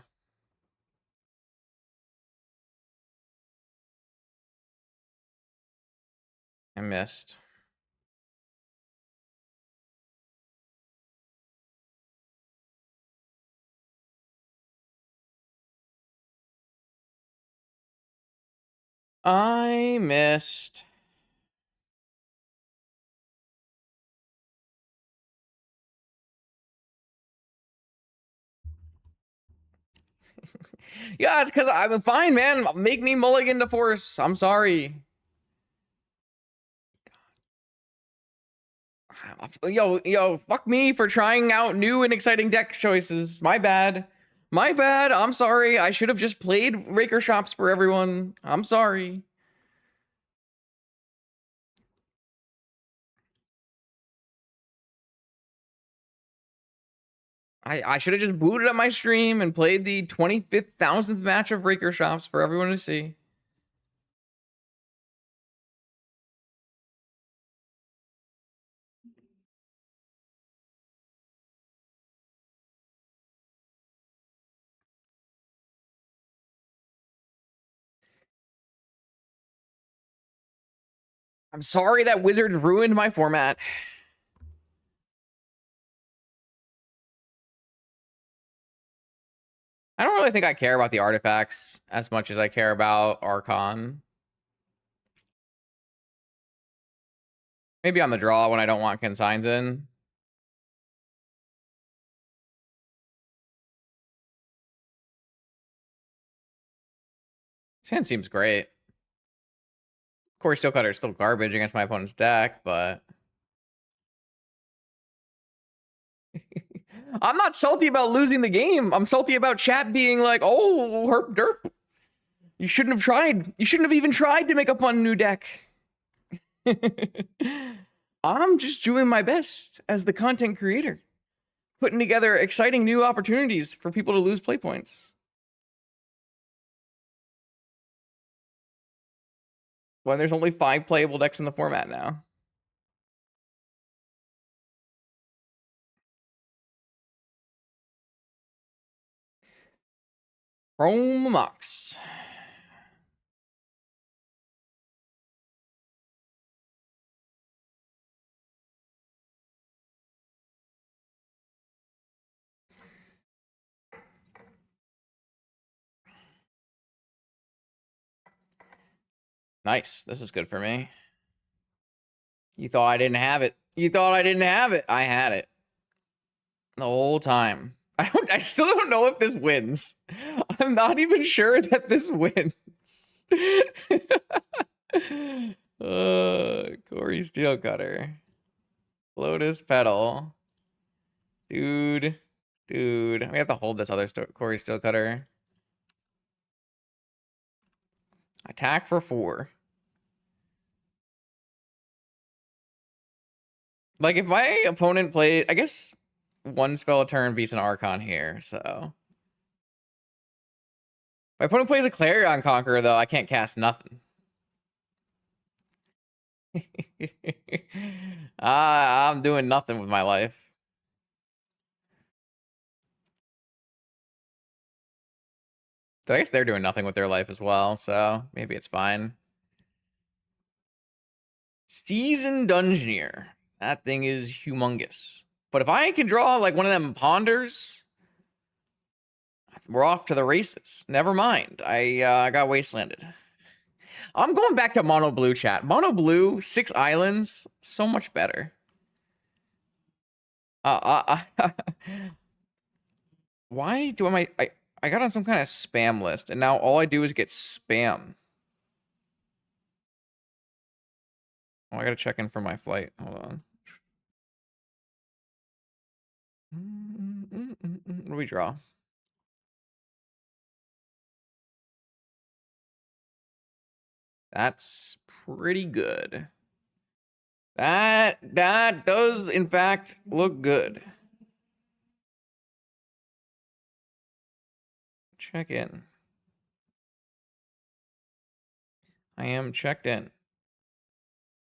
I missed. I missed. Yeah, it's because I'm fine, man. Make me mulligan to force. I'm sorry. Yo, fuck me for trying out new and exciting deck choices. My bad. My bad. I'm sorry. I should have just played Raker Shops for everyone. I'm sorry. I should have just booted up my stream and played the 25,000th match of Raker Shops for everyone to see. I'm sorry that Wizards ruined my format. I don't really think I care about the artifacts as much as I care about Archon. Maybe on the draw when I don't want consigns in. hand seems great. Cori Steelcutter is still garbage against my opponent's deck, but I'm not salty about losing the game. I'm salty about chat being like, oh, herp derp. You shouldn't have tried. You shouldn't have even tried to make a fun new deck. I'm just doing my best as the content creator, putting together exciting new opportunities for people to lose play points. When there's only 5 playable decks in the format now. Chrome Mox. Nice. This is good for me. You thought I didn't have it. You thought I didn't have it. I had it. The whole time. I still don't know if this wins. I'm not even sure that this wins. Cori Steelcutter. Lotus Petal. Dude. We have to hold this other Cori Steelcutter. Attack for 4. Like, if my opponent played... I guess 1 spell a turn beats an Archon here, so... My opponent plays a Clarion Conqueror, though. I can't cast nothing. I'm doing nothing with my life. So I guess they're doing nothing with their life as well, so maybe it's fine. Seasoned Dungeoneer. That thing is humongous. But if I can draw like one of them ponders, we're off to the races. Never mind. I got wastelanded. I'm going back to mono blue chat. Mono blue, 6 islands, so much better. Why do I got on some kind of spam list, and now all I do is get spam. Oh, I gotta check in for my flight. Hold on. What do we draw? That's pretty good. That does, in fact, look good. Check in. I am checked in.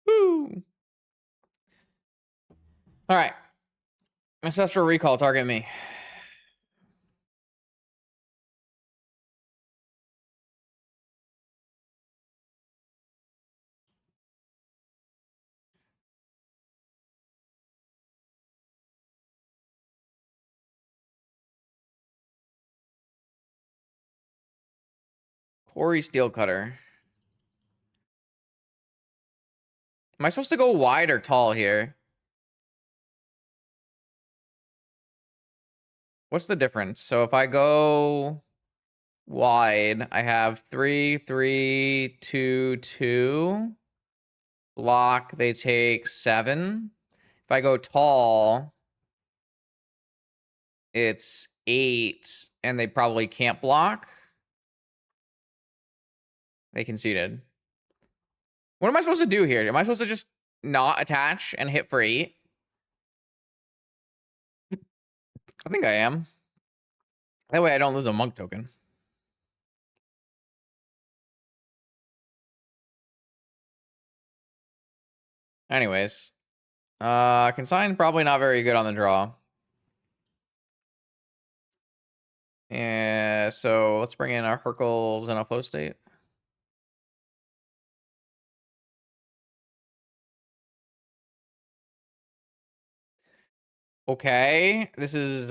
Woo! All right. Ancestral Recall, target me. Cori Steelcutter. Am I supposed to go wide or tall here? What's the difference? So if I go wide, I have 3, 3, 2, 2. Block, they take 7. If I go tall, it's 8, and they probably can't block. They conceded. What am I supposed to do here? Am I supposed to just not attach and hit for 8? I think I am. That way I don't lose a monk token. Anyways. Consign probably not very good on the draw. Yeah, so let's bring in our Hercules and a flow state. Okay, this is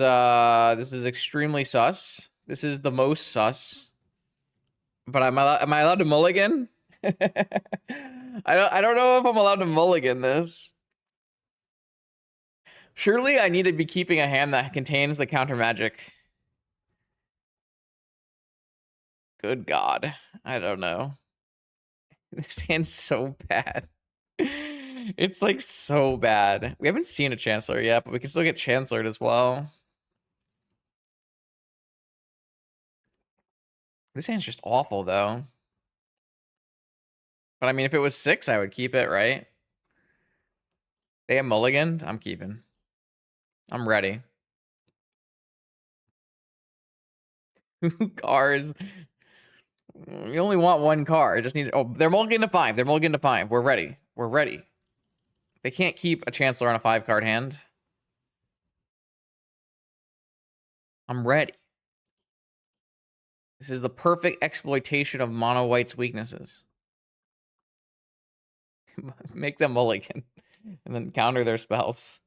extremely sus. This is the most sus. But am I allowed to mulligan? I don't know if I'm allowed to mulligan this. Surely I need to be keeping a hand that contains the counter magic. Good God. I don't know. This hand's so bad. It's like so bad. We haven't seen a Chancellor yet, but we can still get Chancellored as well. This hand's just awful, though. But I mean, if it was 6, I would keep it, right? They have mulliganed? I'm keeping. I'm ready. Cars. You only want one car. I just need. Oh, they're mulliganing to 5. They're mulliganing to 5. We're ready. We're ready. They can't keep a Chancellor on a 5-card hand. I'm ready. This is the perfect exploitation of mono white's weaknesses. Make them mulligan and then counter their spells.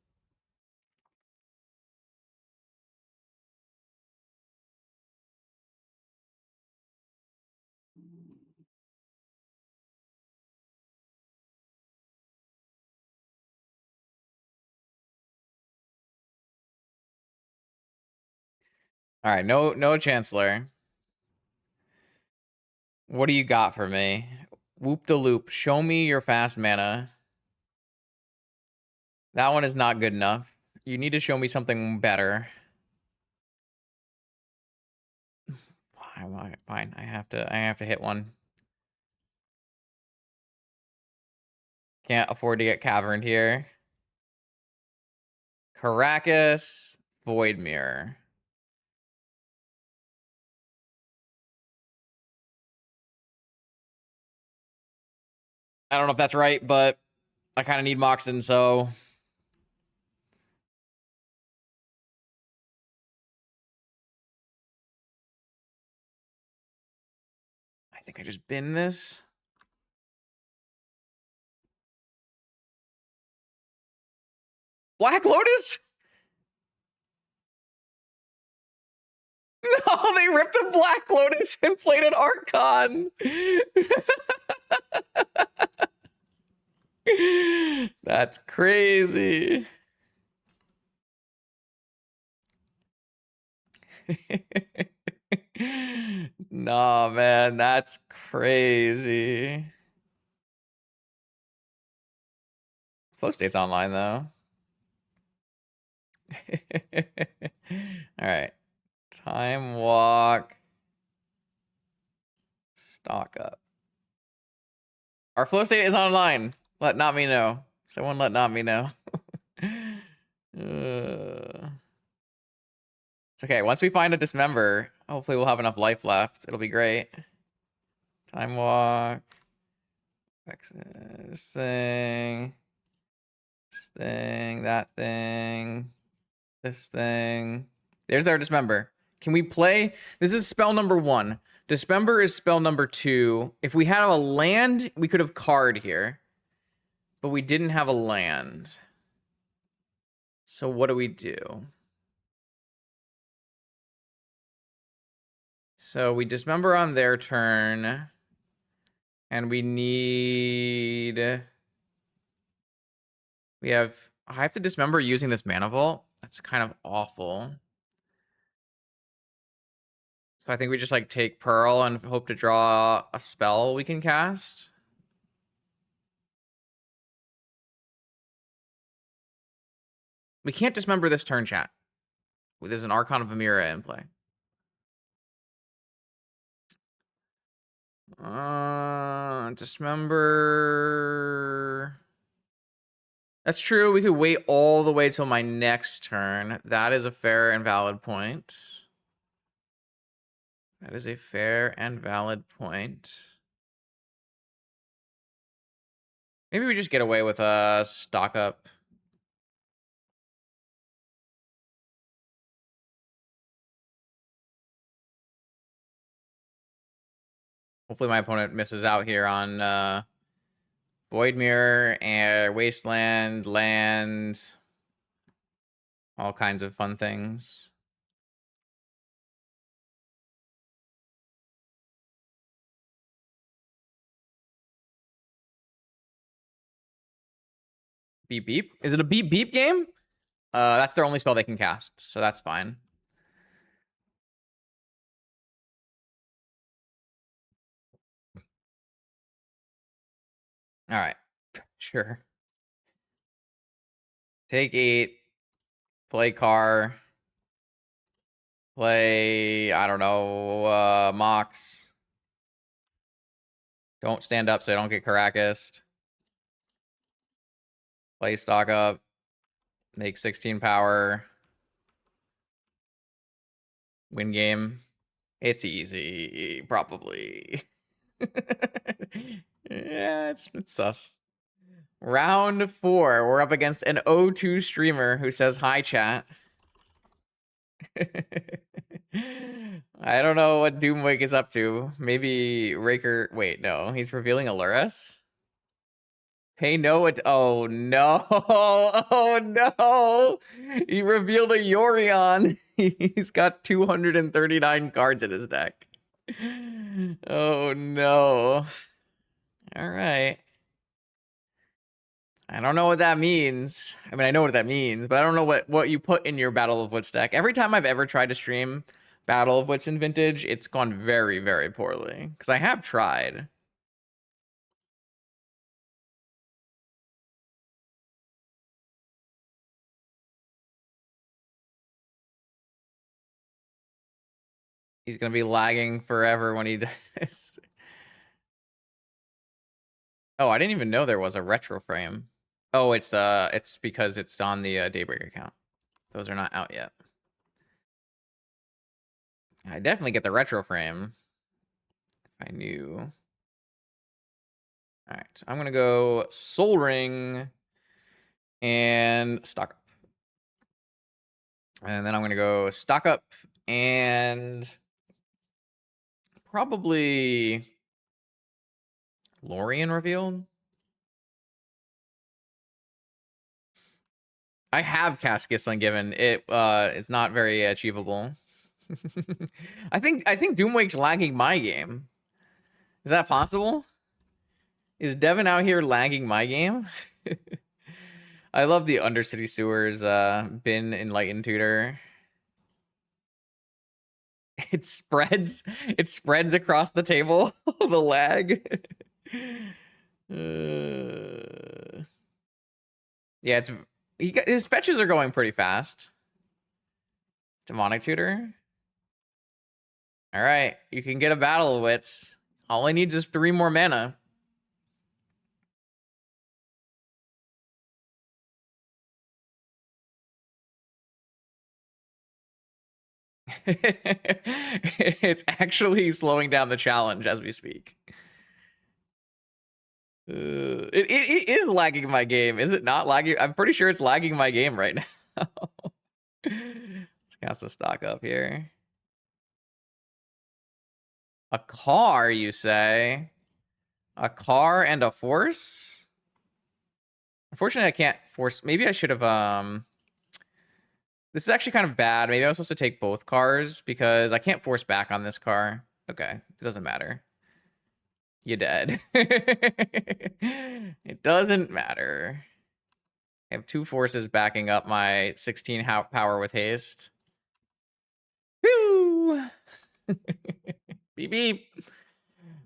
All right, no Chancellor. What do you got for me? Whoop the loop. Show me your fast mana. That one is not good enough. You need to show me something better. Fine. I have to hit one. Can't afford to get caverned here. Caracas, Void Mirror. I don't know if that's right, but I kind of need Moxen, so... I think I just bin this. Black Lotus? No, they ripped a Black Lotus and played an Archon. That's crazy. Nah, man, that's crazy. Flow State's online, though. All right. Time walk. Stock up. Our Flow State is online. Let not me know. Someone let not me know. It's okay. Once we find a dismember, hopefully we'll have enough life left. It'll be great. Time walk. This thing. This thing. That thing. This thing. There's our dismember. Can we play? This is spell number 1. Dismember is spell number 2. If we had a land, we could have card here. But we didn't have a land. So what do we do? So we dismember on their turn. And we need... We have... I have to dismember using this mana vault. That's kind of awful. So I think we just like take Pearl and hope to draw a spell we can cast. We can't dismember this turn, chat. There's an Archon of Amira in play. Dismember. That's true. We could wait all the way till my next turn. That is a fair and valid point. That is a fair and valid point. Maybe we just get away with a stock up. Hopefully my opponent misses out here on Void Mirror, Air, Wasteland, Land, all kinds of fun things. Beep beep. Is it a beep beep game? That's their only spell they can cast, so that's fine. All right. Sure. Take 8. Play car. Play, I don't know, Mox. Don't stand up so I don't get Caracased. Play stock up. Make 16 power. Win game. It's easy, probably. Yeah, it's sus. Round 4. We're up against an O2 streamer who says, hi, chat. I don't know what Doomwake is up to. Maybe Raker... Wait, no. He's revealing a Lurrus? Pay no... Oh, no. Oh, no. He revealed a Yorion. He's got 239 cards in his deck. Oh, no. All right. I don't know what that means. I mean, I know what that means, but I don't know what you put in your Battle of Wits deck. Every time I've ever tried to stream Battle of Wits in Vintage, it's gone very, very poorly. Because I have tried. He's going to be lagging forever when he does. Oh, I didn't even know there was a retro frame. Oh, it's because it's on the Daybreak account. Those are not out yet. I definitely get the retro frame. If I knew. All right, I'm going to go Soul Ring and stock up. And then I'm going to go stock up and probably Lorien revealed. I have cast Gifts Ungiven. It's not very achievable. I think Doomwake's lagging my game. Is that possible? Is Devin out here lagging my game? I love the Undercity Sewers bin Enlightened Tutor. It spreads across the table. The lag. Yeah, his fetches are going pretty fast. Demonic Tutor. All right, you can get a Battle of Wits. All I need is 3 more mana. It's actually slowing down the challenge as we speak. It is lagging my game. Is it not lagging? I'm pretty sure it's lagging my game right now. Let's cast a stock up here. A car, you say? A car and a force? Unfortunately, I can't force. Maybe I should have. This is actually kind of bad. Maybe I was supposed to take both cars because I can't force back on this car. Okay, it doesn't matter. You're dead. It doesn't matter. I have 2 forces backing up my 16 power with haste. Woo! Beep beep.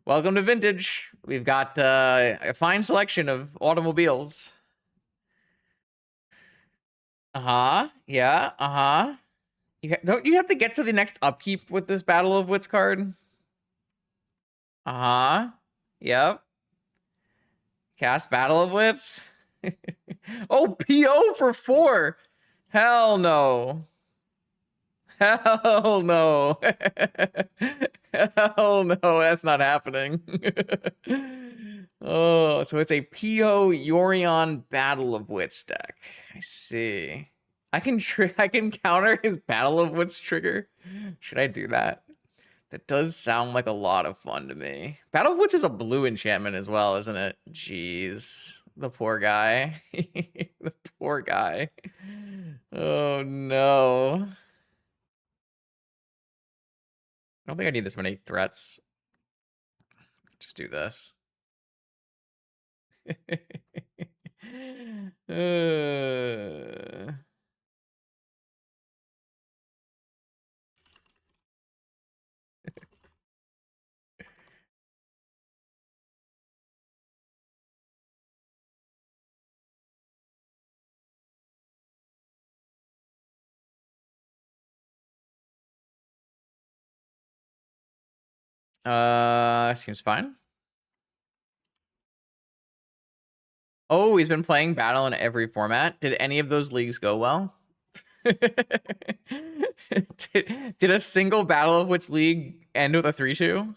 Welcome to Vintage. We've got a fine selection of automobiles. Uh-huh. Yeah, uh-huh. Don't you have to get to the next upkeep with this Battle of Wits card? Uh-huh. Yep. Cast Battle of Wits. Oh, PO for 4. Hell no. Hell no. Hell no, that's not happening. Oh, so it's a PO Yorion Battle of Wits deck. I see. I can counter his Battle of Wits trigger. Should I do that? That does sound like a lot of fun to me. Battle of Wits is a blue enchantment as well, isn't it? Jeez. The poor guy. The poor guy. Oh, no. I don't think I need this many threats. Just do this. Seems fine. Oh, he's been playing Battle in every format. Did any of those leagues go well? did a single Battle of Wits league end with a 3-2?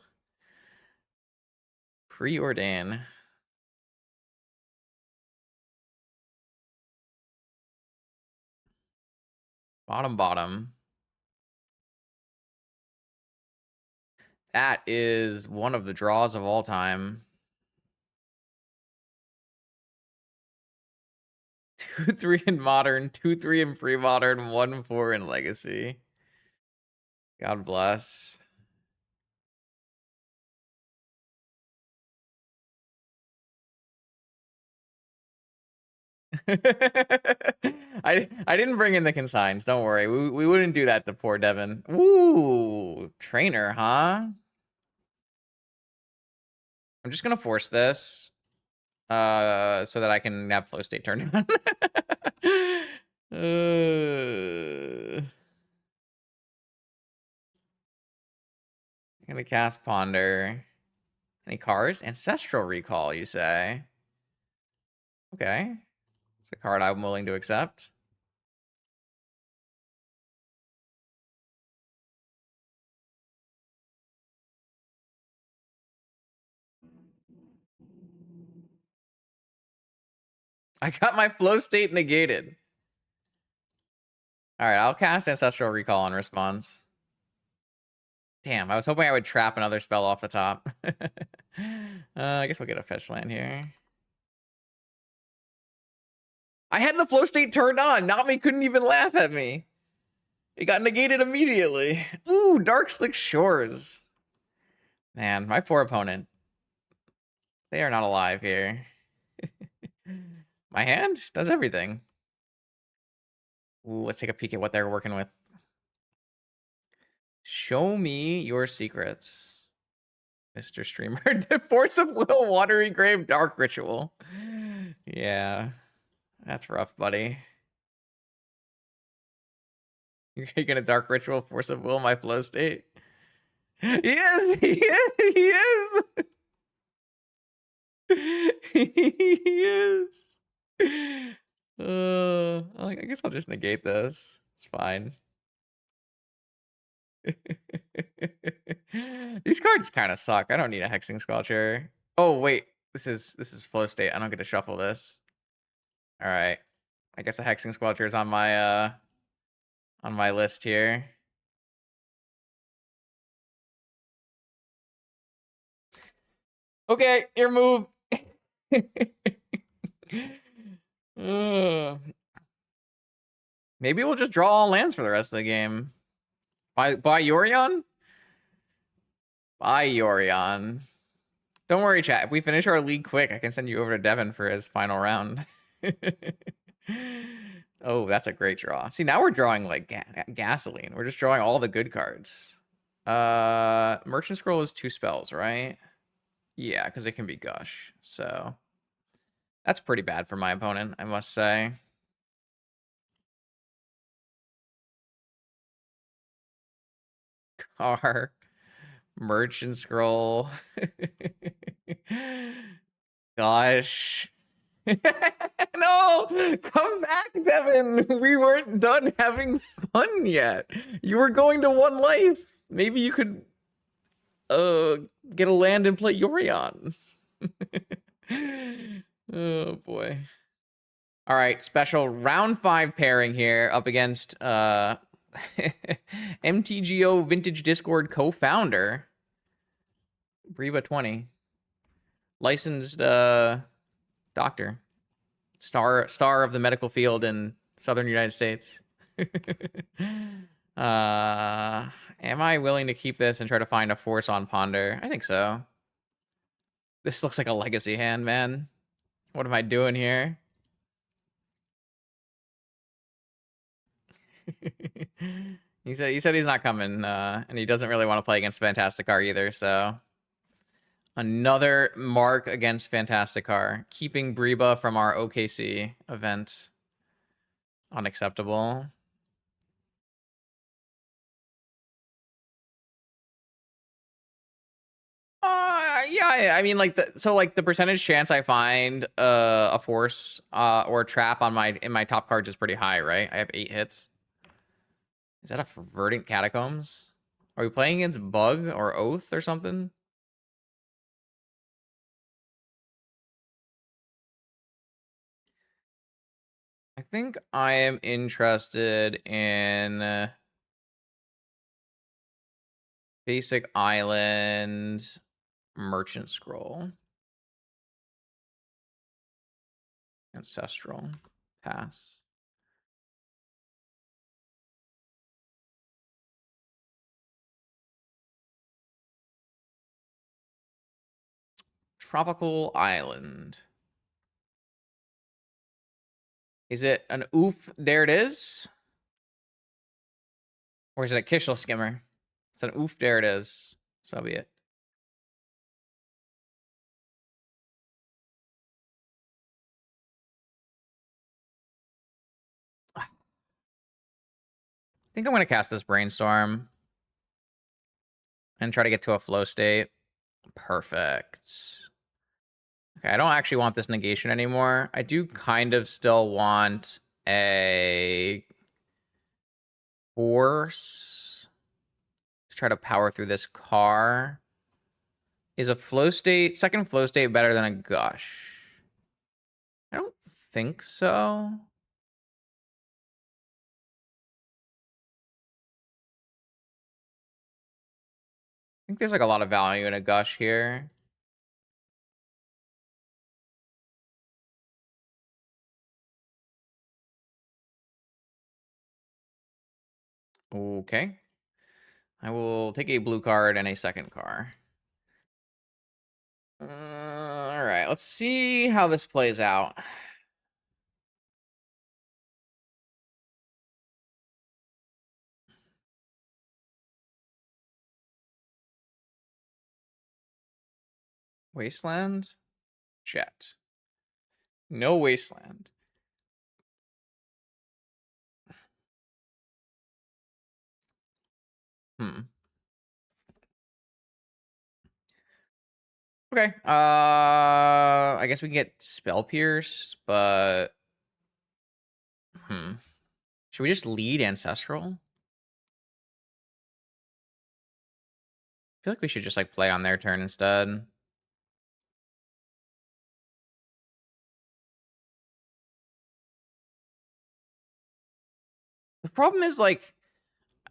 Preordain. Bottom. That is one of the draws of all time. 2-3 in Modern, 2-3 in Pre-Modern, 1-4 in Legacy. God bless. I didn't bring in the consigns. Don't worry. We wouldn't do that to poor Devin. Ooh, trainer, huh? I'm just gonna force this, so that I can have flow state turned on. I'm gonna cast Ponder. Any cards? Ancestral Recall, you say? Okay, it's a card I'm willing to accept. I got my flow state negated. All right, I'll cast Ancestral Recall in response. Damn, I was hoping I would trap another spell off the top. I guess we'll get a fetch land here. I had the flow state turned on. Nami couldn't even laugh at me. It got negated immediately. Ooh, Dark Slick Shores. Man, my poor opponent. They are not alive here. My hand does everything. Ooh, let's take a peek at what they're working with. Show me your secrets, Mr. Streamer. Force of Will, Watery Grave, Dark Ritual. Yeah, that's rough, buddy. You're gonna Dark Ritual, Force of Will, my flow state? He is! He is! He is! I guess I'll just negate this. It's fine. These cards kind of suck. I don't need a Hexing Sculpture. Oh wait, this is flow state. I don't get to shuffle this. All right, I guess a Hexing Sculpture is on my list here. Okay, your move. Maybe we'll just draw all lands for the rest of the game. By Yorion? By Yorion. Don't worry, chat. If we finish our league quick, I can send you over to Devin for his final round. Oh, that's a great draw. See, now we're drawing like gasoline. We're just drawing all the good cards. Merchant Scroll is 2 spells, right? Yeah, because it can be Gush. So that's pretty bad for my opponent, I must say. Car, Merchant Scroll. Gosh. No, come back, Devin. We weren't done having fun yet. You were going to 1 life. Maybe you could get a land and play Yorion. Oh boy. All right, special round 5 pairing here up against MTGO Vintage Discord co-founder Breba 20. Licensed doctor. Star of the medical field in southern United States. Am I willing to keep this and try to find a force on Ponder? I think so. This looks like a legacy hand, man. What am I doing here? He said he's not coming, and he doesn't really want to play against Fantasticar either, so another mark against Fantasticar, keeping Breba from our OKC event. Unacceptable. Yeah, I mean, like, the percentage chance I find a force or a trap on in my top cards is pretty high, right? I have 8 hits. Is that a Verdant Catacombs? Are we playing against Bug or Oath or something? I think I am interested in Basic Island Merchant Scroll. Ancestral. Pass. Tropical Island. Is it an oof? There it is. Or is it a Kishel Skimmer? It's an oof. There it is. So that'll be it. I think I'm going to cast this Brainstorm and try to get to a flow state. Perfect. Okay, I don't actually want this negation anymore. I do kind of still want a force to try to power through this car. Is a flow state, second flow state better than a gush? I don't think so. I think there's like a lot of value in a gush here. Okay. I will take a blue card and a second car. All right, let's see how this plays out. Wasteland? Jet. No Wasteland. Okay. I guess we can get Spell Pierced, but should we just lead Ancestral? I feel like we should just like play on their turn instead. The problem is like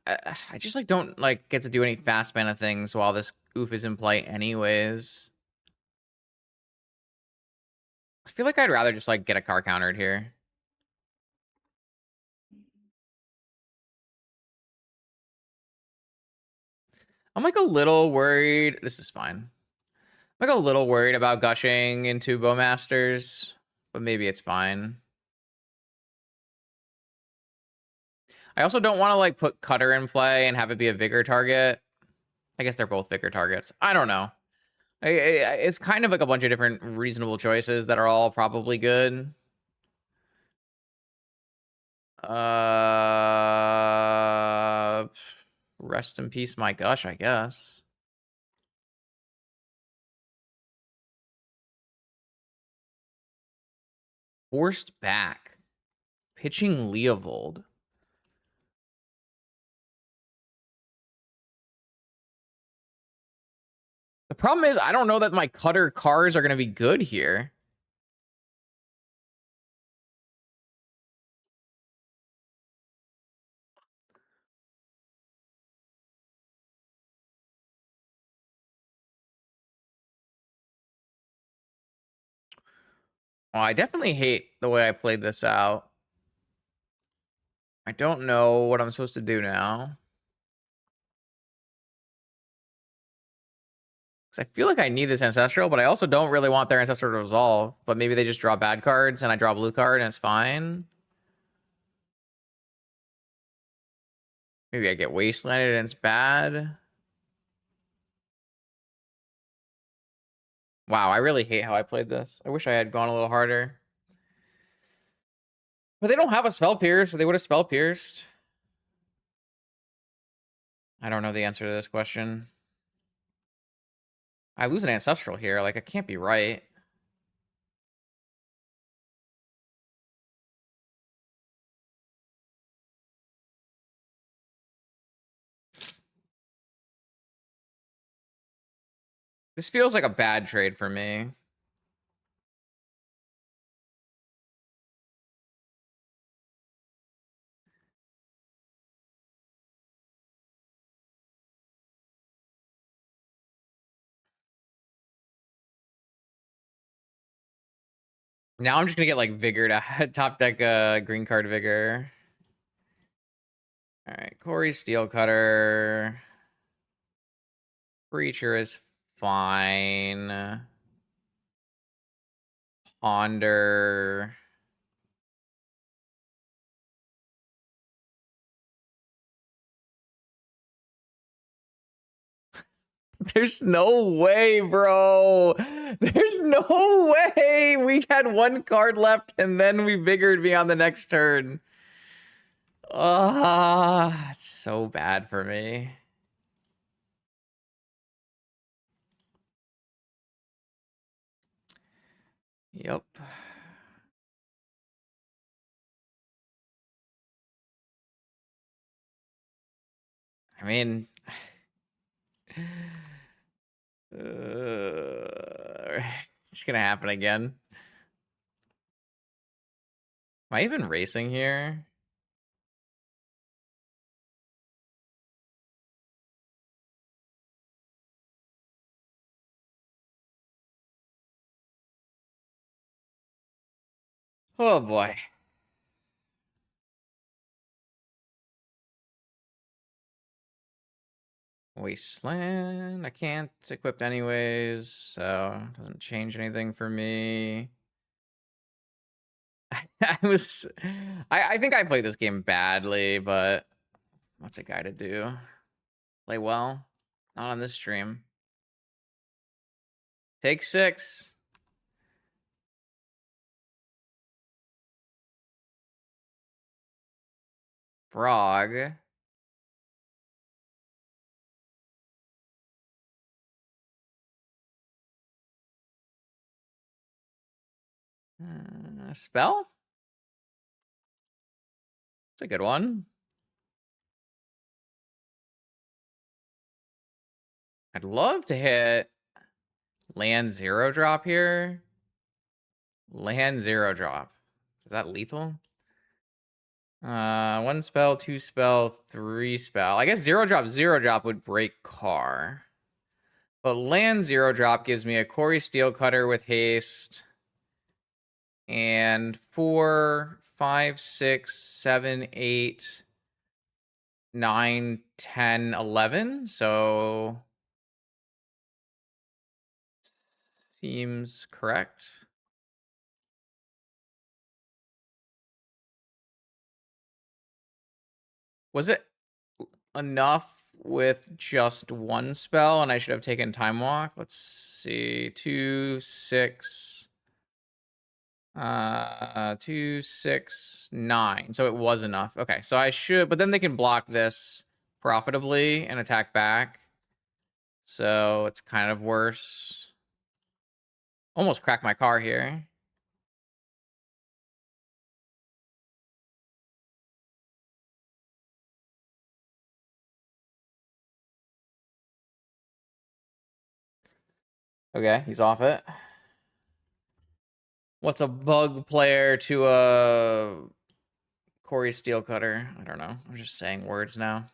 I just like don't like get to do any fast mana things while this oof is in play anyways. I feel like I'd rather just like get a car countered here. I'm like a little worried. This is fine. I'm like a little worried about gushing into Bowmasters, but maybe it's fine. I also don't want to like put Cutter in play and have it be a Vigor target. I guess they're both Vigor targets. I don't know. It's kind of like a bunch of different reasonable choices that are all probably good. Rest in peace, my gush, I guess. Forced back. Pitching Leovold. The problem is I don't know that my Cutter cars are going to be good here. Well, I definitely hate the way I played this out. I don't know what I'm supposed to do now. Because I feel like I need this Ancestral, but I also don't really want their Ancestral to resolve. But maybe they just draw bad cards and I draw a blue card and it's fine. Maybe I get Wastelanded and it's bad. Wow, I really hate how I played this. I wish I had gone a little harder. But they don't have a Spell Pierce, so they would have Spell Pierced. I don't know the answer to this question. I lose an Ancestral here. Like, it can't be right. This feels like a bad trade for me. Now I'm just gonna get like Vigor to top deck green card Vigor. All right, Cori Steel Cutter. Creature is fine. Ponder. There's no way, bro. There's no way. We had one card left and then we Vigored me on the next turn. Ah, it's so bad for me. Yep. I mean, it's gonna happen again. Am I even racing here? Oh boy. Wasteland. I can't equip anyways, so it doesn't change anything for me. I think I played this game badly, but what's a guy to do? Play well? Not on this stream. Take 6. Frog. Spell? It's a good one. I'd love to hit land 0 drop here. Land 0 drop. Is that lethal? 1 spell, 2 spell, 3 spell. I guess 0 drop would break car. But land 0 drop gives me a Cori Steel Cutter with haste. And 4, 5, 6, 7, 8, 9, 10, 11. So seems correct. Was it enough with just 1 spell and I should have taken Time Walk? Let's see. 2, 6, 2, 6, 9. So it was enough. Okay, so I should, but then they can block this profitably and attack back. So it's kind of worse. Almost cracked my car here. Okay, he's off it. What's a bug player to a Cori Steel Cutter? I don't know. I'm just saying words now.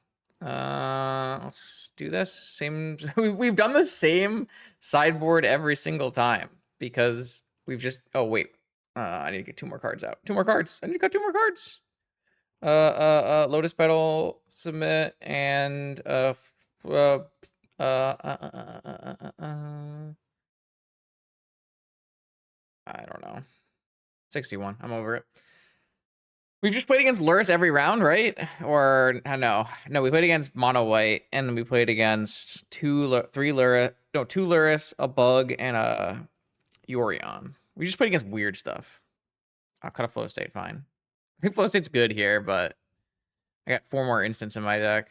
Let's do this. Same. We've done the same sideboard every single time because we've just. Oh wait. I need to get 2 more cards out. 2 more cards. I need to cut 2 more cards. Lotus Petal, submit, and I don't know. 61. I'm over it. We've just played against Lurrus every round, right? Or no, we played against Mono White, and we played against 2 Lurrus, a Bug, and a Yorion. We just played against weird stuff. I'll cut a Flow State, fine. I think Flow State's good here, but I got 4 more instants in my deck.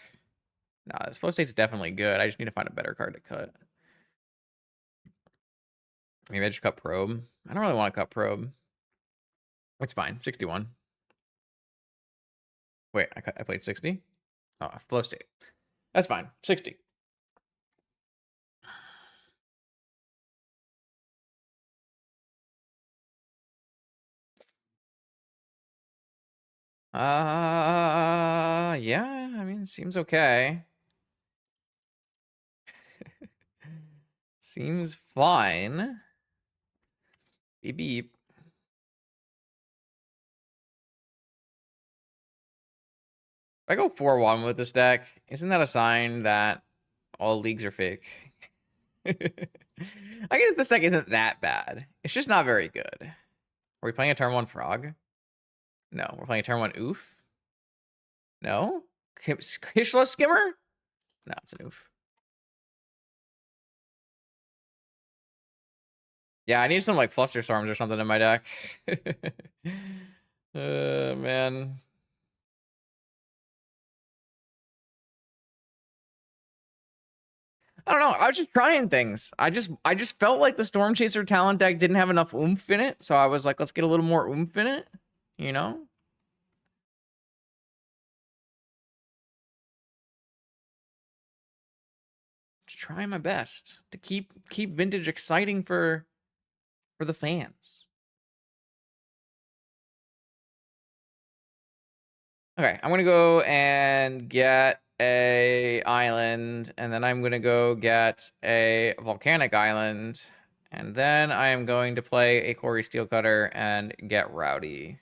Nah, this Flow State's definitely good. I just need to find a better card to cut. Maybe I just cut probe. I don't really want to cut probe. It's fine. 61. Wait, I played 60? Oh, flow state. That's fine. 60. Yeah, I mean, seems okay. Seems fine. Beep beep. If I go 4-1 with this deck, isn't that a sign that all leagues are fake? I guess this deck isn't that bad. It's just not very good. Are we playing a turn 1 frog? No, we're playing a turn 1 oof? No? Kishla skimmer? No, it's an oof. Yeah, I need some like fluster storms or something in my deck. Man. I don't know. I was just trying things. I just felt like the Storm Chaser talent deck didn't have enough oomph in it, so I was like, let's get a little more oomph in it, you know? Just trying my best to keep vintage exciting for the fans. Okay, I'm gonna go and get a island, and then I'm gonna go get a volcanic island, and then I am going to play a Cori Steelcutter and get rowdy.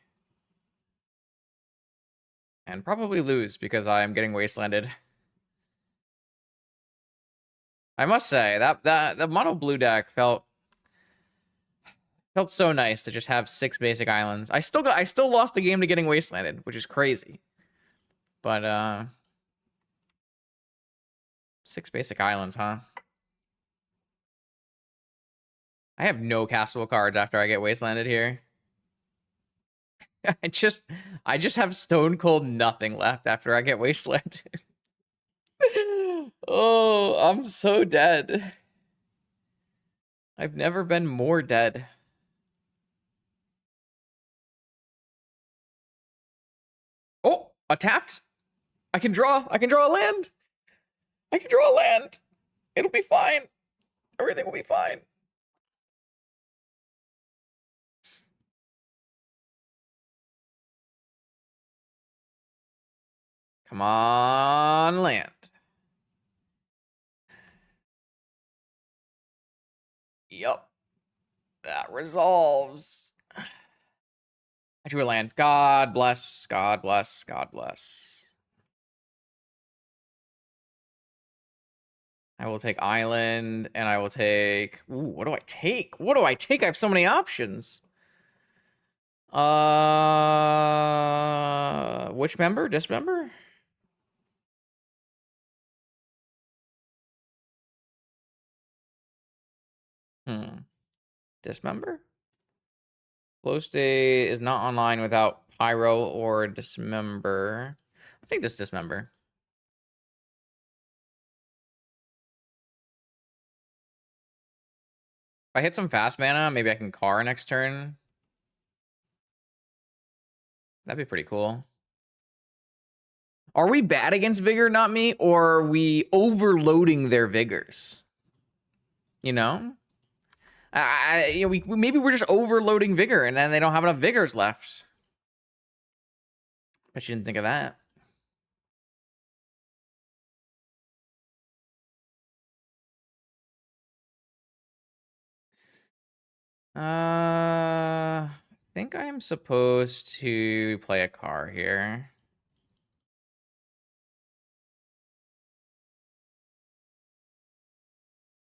And probably lose because I am getting wastelanded. I must say that the mono blue deck felt so nice to just have 6 basic islands. I still lost the game to getting wastelanded, which is crazy. But 6 basic islands, huh? I have no castable cards after I get wastelanded here. I just have stone cold nothing left after I get wastelanded. Oh, I'm so dead. I've never been more dead. Oh, a tapped. I can draw a land. I can draw a land. It'll be fine. Everything will be fine. Come on, land. Yup. That resolves. I drew a land. God bless. God bless. God bless. I will take island, and I will take... Ooh, what do I take? What do I take? I have so many options. Which member? Dismember? Dismember? Flow state is not online without Pyro or Dismember. I think this Dismember. If I hit some fast mana, maybe I can Car next turn. That'd be pretty cool. Are we bad against Vigor, not me, or are we overloading their Vigors? You know? Maybe we're just overloading Vigor, and then they don't have enough Vigors left. Bet you didn't think of that. I think I am supposed to play a Car here.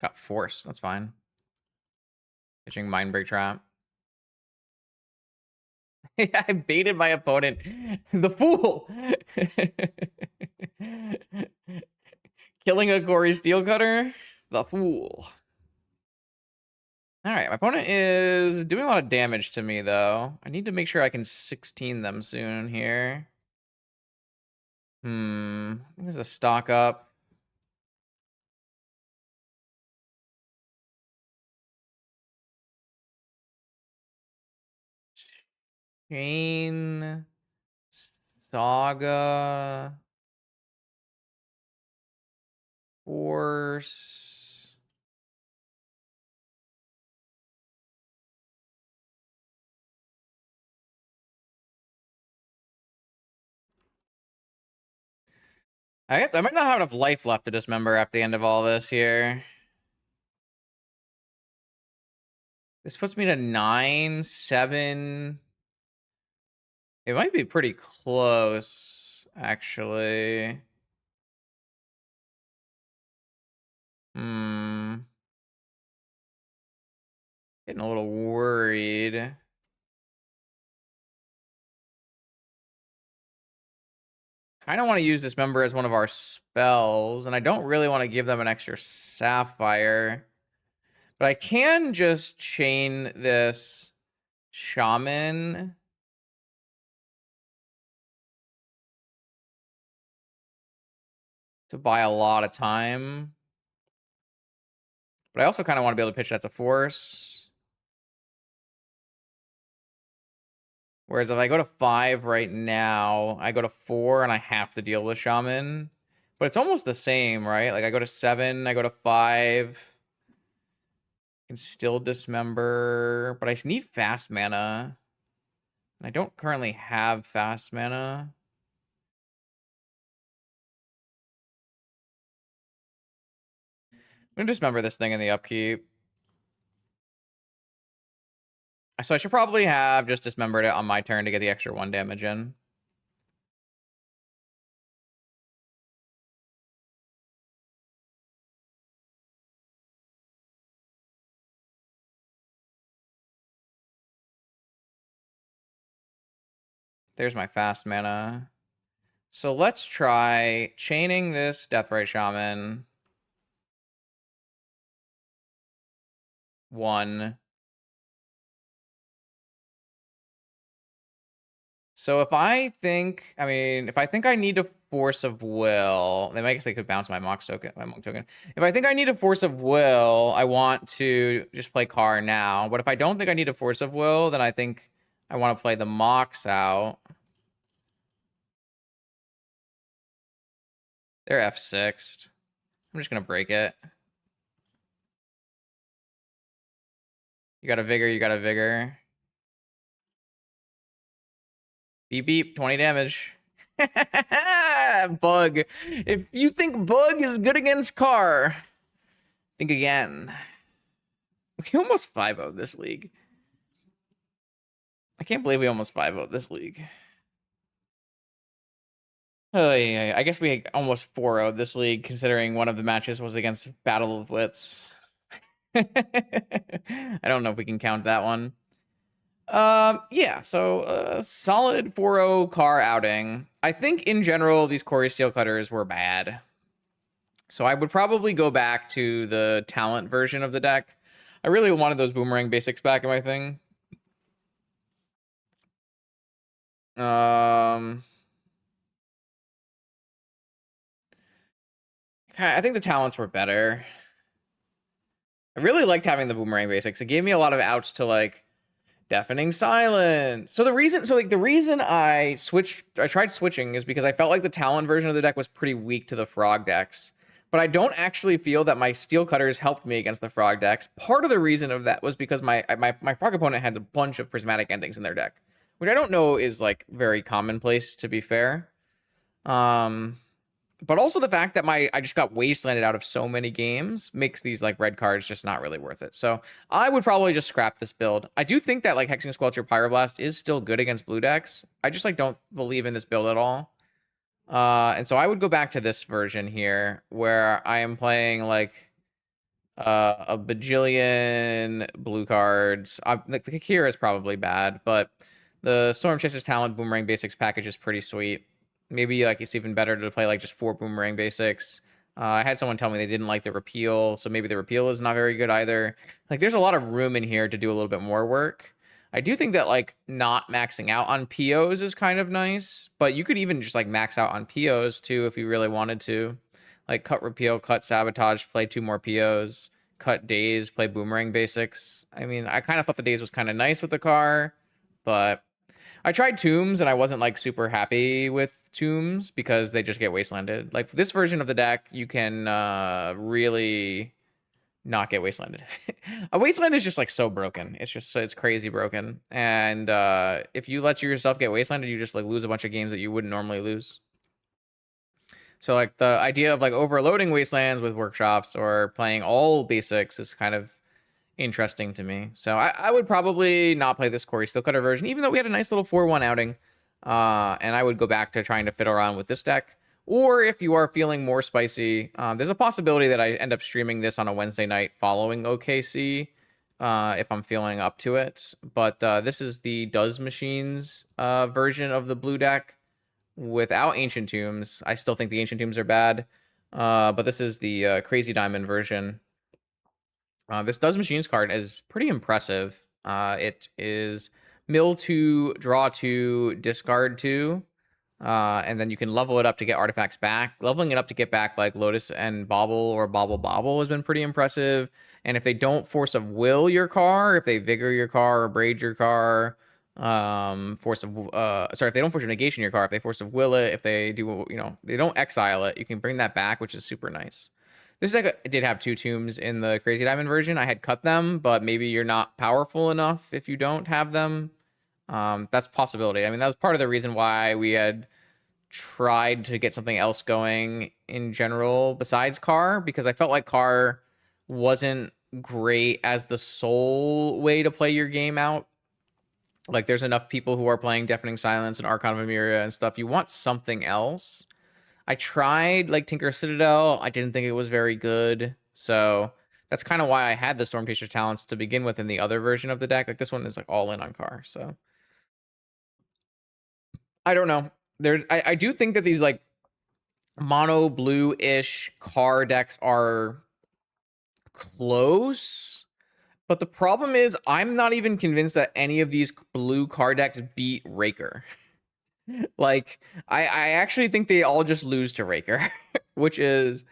Got Force. That's fine. Pitching Mindbreak Trap. I baited my opponent. The fool. Killing a Cori Steelcutter. The fool. All right, my opponent is doing a lot of damage to me, though. I need to make sure I can 16 them soon here. There's a stock up. Chain Saga Force. I might not have enough life left to dismember at the end of all this here. This puts me to 9, 7. It might be pretty close, actually. Getting a little worried. Kind of want to use this member as one of our spells, and I don't really want to give them an extra sapphire. But I can just chain this shaman. To buy a lot of time. But I also kind of want to be able to pitch that to force. Whereas if I go to 5 right now, I go to 4 and I have to deal with shaman. But it's almost the same, right? Like I go to 7, I go to 5. Can still dismember, but I need fast mana. And I don't currently have fast mana. I'm gonna dismember this thing in the upkeep. So I should probably have just dismembered it on my turn to get the extra 1 damage in. There's my fast mana. So let's try chaining this Deathrite Shaman. 1. So if I think, if I think I need a Force of Will, then I guess they could bounce my Monk token. If I think I need a Force of Will, I want to just play Car now. But if I don't think I need a Force of Will, then I think I want to play the Mox out. They're F6'd. I'm just going to break it. You got a Vigor, you got a Vigor. Beep, beep, 20 damage. Bug. If you think Bug is good against Car, think again. We almost 5-0'd this league. I can't believe we almost 5-0'd this league. Oh, yeah, I guess we almost 4-0'd this league, considering one of the matches was against Battle of Wits. I don't know if we can count that one. Yeah, so solid 4-0 Car outing. I think in general these Cori Steel Cutters were bad. So I would probably go back to the talent version of the deck. I really wanted those boomerang basics back in my thing. I think the talents were better. I really liked having the boomerang basics. It gave me a lot of outs to like deafening silence. So the reason I tried switching is because I felt like the talent version of the deck was pretty weak to the frog decks. But I don't actually feel that my steel cutters helped me against the frog decks. Part of the reason of that was because my frog opponent had a bunch of prismatic endings in their deck, which I don't know is like very commonplace, to be fair. But also the fact that I just got wastelanded out of so many games makes these like red cards just not really worth it. So I would probably just scrap this build. I do think that like Hexing Squelcher Pyroblast is still good against blue decks. I just like don't believe in this build at all. And so I would go back to this version here where I am playing like a bajillion blue cards. Like the Kikira is probably bad, but the Storm Chaser's Talent Boomerang Basics package is pretty sweet. Maybe like it's even better to play like just 4 boomerang basics. I had someone tell me they didn't like the repeal, so maybe the repeal is not very good either. Like there's a lot of room in here to do a little bit more work. I do think that like not maxing out on POs is kind of nice, but you could even just like max out on POs too if you really wanted to. Like cut repeal, cut sabotage, play 2 more POs, cut days, play boomerang basics. I mean, I kind of thought the days was kind of nice with the car, but I tried Tombs and I wasn't like super happy with Tombs because they just get wastelanded. Like this version of the deck, you can really not get wastelanded. A wasteland is just like so broken. It's crazy broken. And if you let yourself get wastelanded, you just like lose a bunch of games that you wouldn't normally lose. So like the idea of like overloading wastelands with workshops or playing all basics is kind of interesting to me. So I would probably not play this Cori Steelcutter version, even though we had a nice little 4-1 outing. And I would go back to trying to fiddle around with this deck. Or if you are feeling more spicy, there's a possibility that I end up streaming this on a Wednesday night following OKC, if I'm feeling up to it. But this is the Does Machines version of the blue deck without Ancient Tombs. I still think the Ancient Tombs are bad. But this is the Crazy Diamond version. This Does Machines card is pretty impressive. It is mill 2, draw 2, discard 2. And then you can level it up to get artifacts back. Leveling it up to get back like Lotus and Bobble or Bobble Bobble has been pretty impressive. And if they don't Force of Will your car, if they Vigor your car or Braid your car, if they don't Force of Negation your car, if they Force of Will it, if they do, they don't exile it, you can bring that back, which is super nice. This deck did have 2 tombs in the Crazy Diamond version. I had cut them, but maybe you're not powerful enough if you don't have them. That's a possibility. I mean, that was part of the reason why we had tried to get something else going in general besides Car, because I felt like Car wasn't great as the sole way to play your game out. Like, there's enough people who are playing Deafening Silence and Archon of Emeria and stuff. You want something else. I tried like Tinker Citadel. I didn't think it was very good. So that's kind of why I had the Storm Chaser talents to begin with in the other version of the deck. Like this one is like all in on Car. So I don't know. I do think that these like mono blue-ish Car decks are close. But the problem is I'm not even convinced that any of these blue Car decks beat Raker. Like, I actually think they all just lose to Raker, which is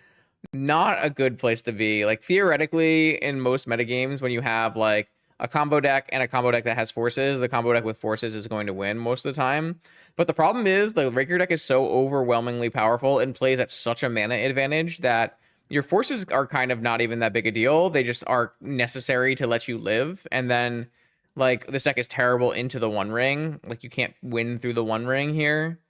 not a good place to be. Like, theoretically, in most metagames, when you have, like, a combo deck and a combo deck that has forces, the combo deck with forces is going to win most of the time. But the problem is, the Raker deck is so overwhelmingly powerful and plays at such a mana advantage that your forces are kind of not even that big a deal. They just are necessary to let you live. And then like this deck is terrible into the One Ring. Like you can't win through the One Ring here.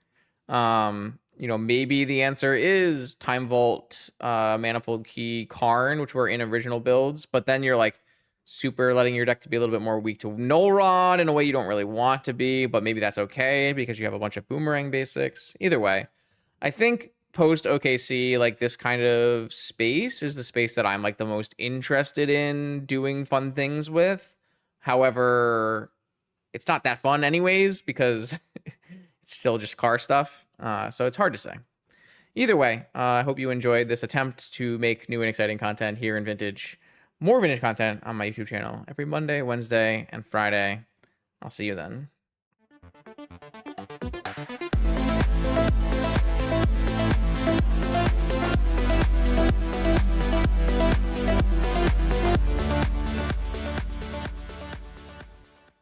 Maybe the answer is Time Vault, Manifold Key, Karn, which were in original builds, but then you're like super letting your deck to be a little bit more weak to Null Rod in a way you don't really want to be, but maybe that's okay because you have a bunch of Boomerang basics. Either way, I think post OKC, like this kind of space is the space that I'm like the most interested in doing fun things with. However, it's not that fun anyways because it's still just Car stuff. So it's hard to say. Either way, I hope you enjoyed this attempt to make new and exciting content here in Vintage. More Vintage content on my YouTube channel every Monday, Wednesday, and Friday. I'll see you then.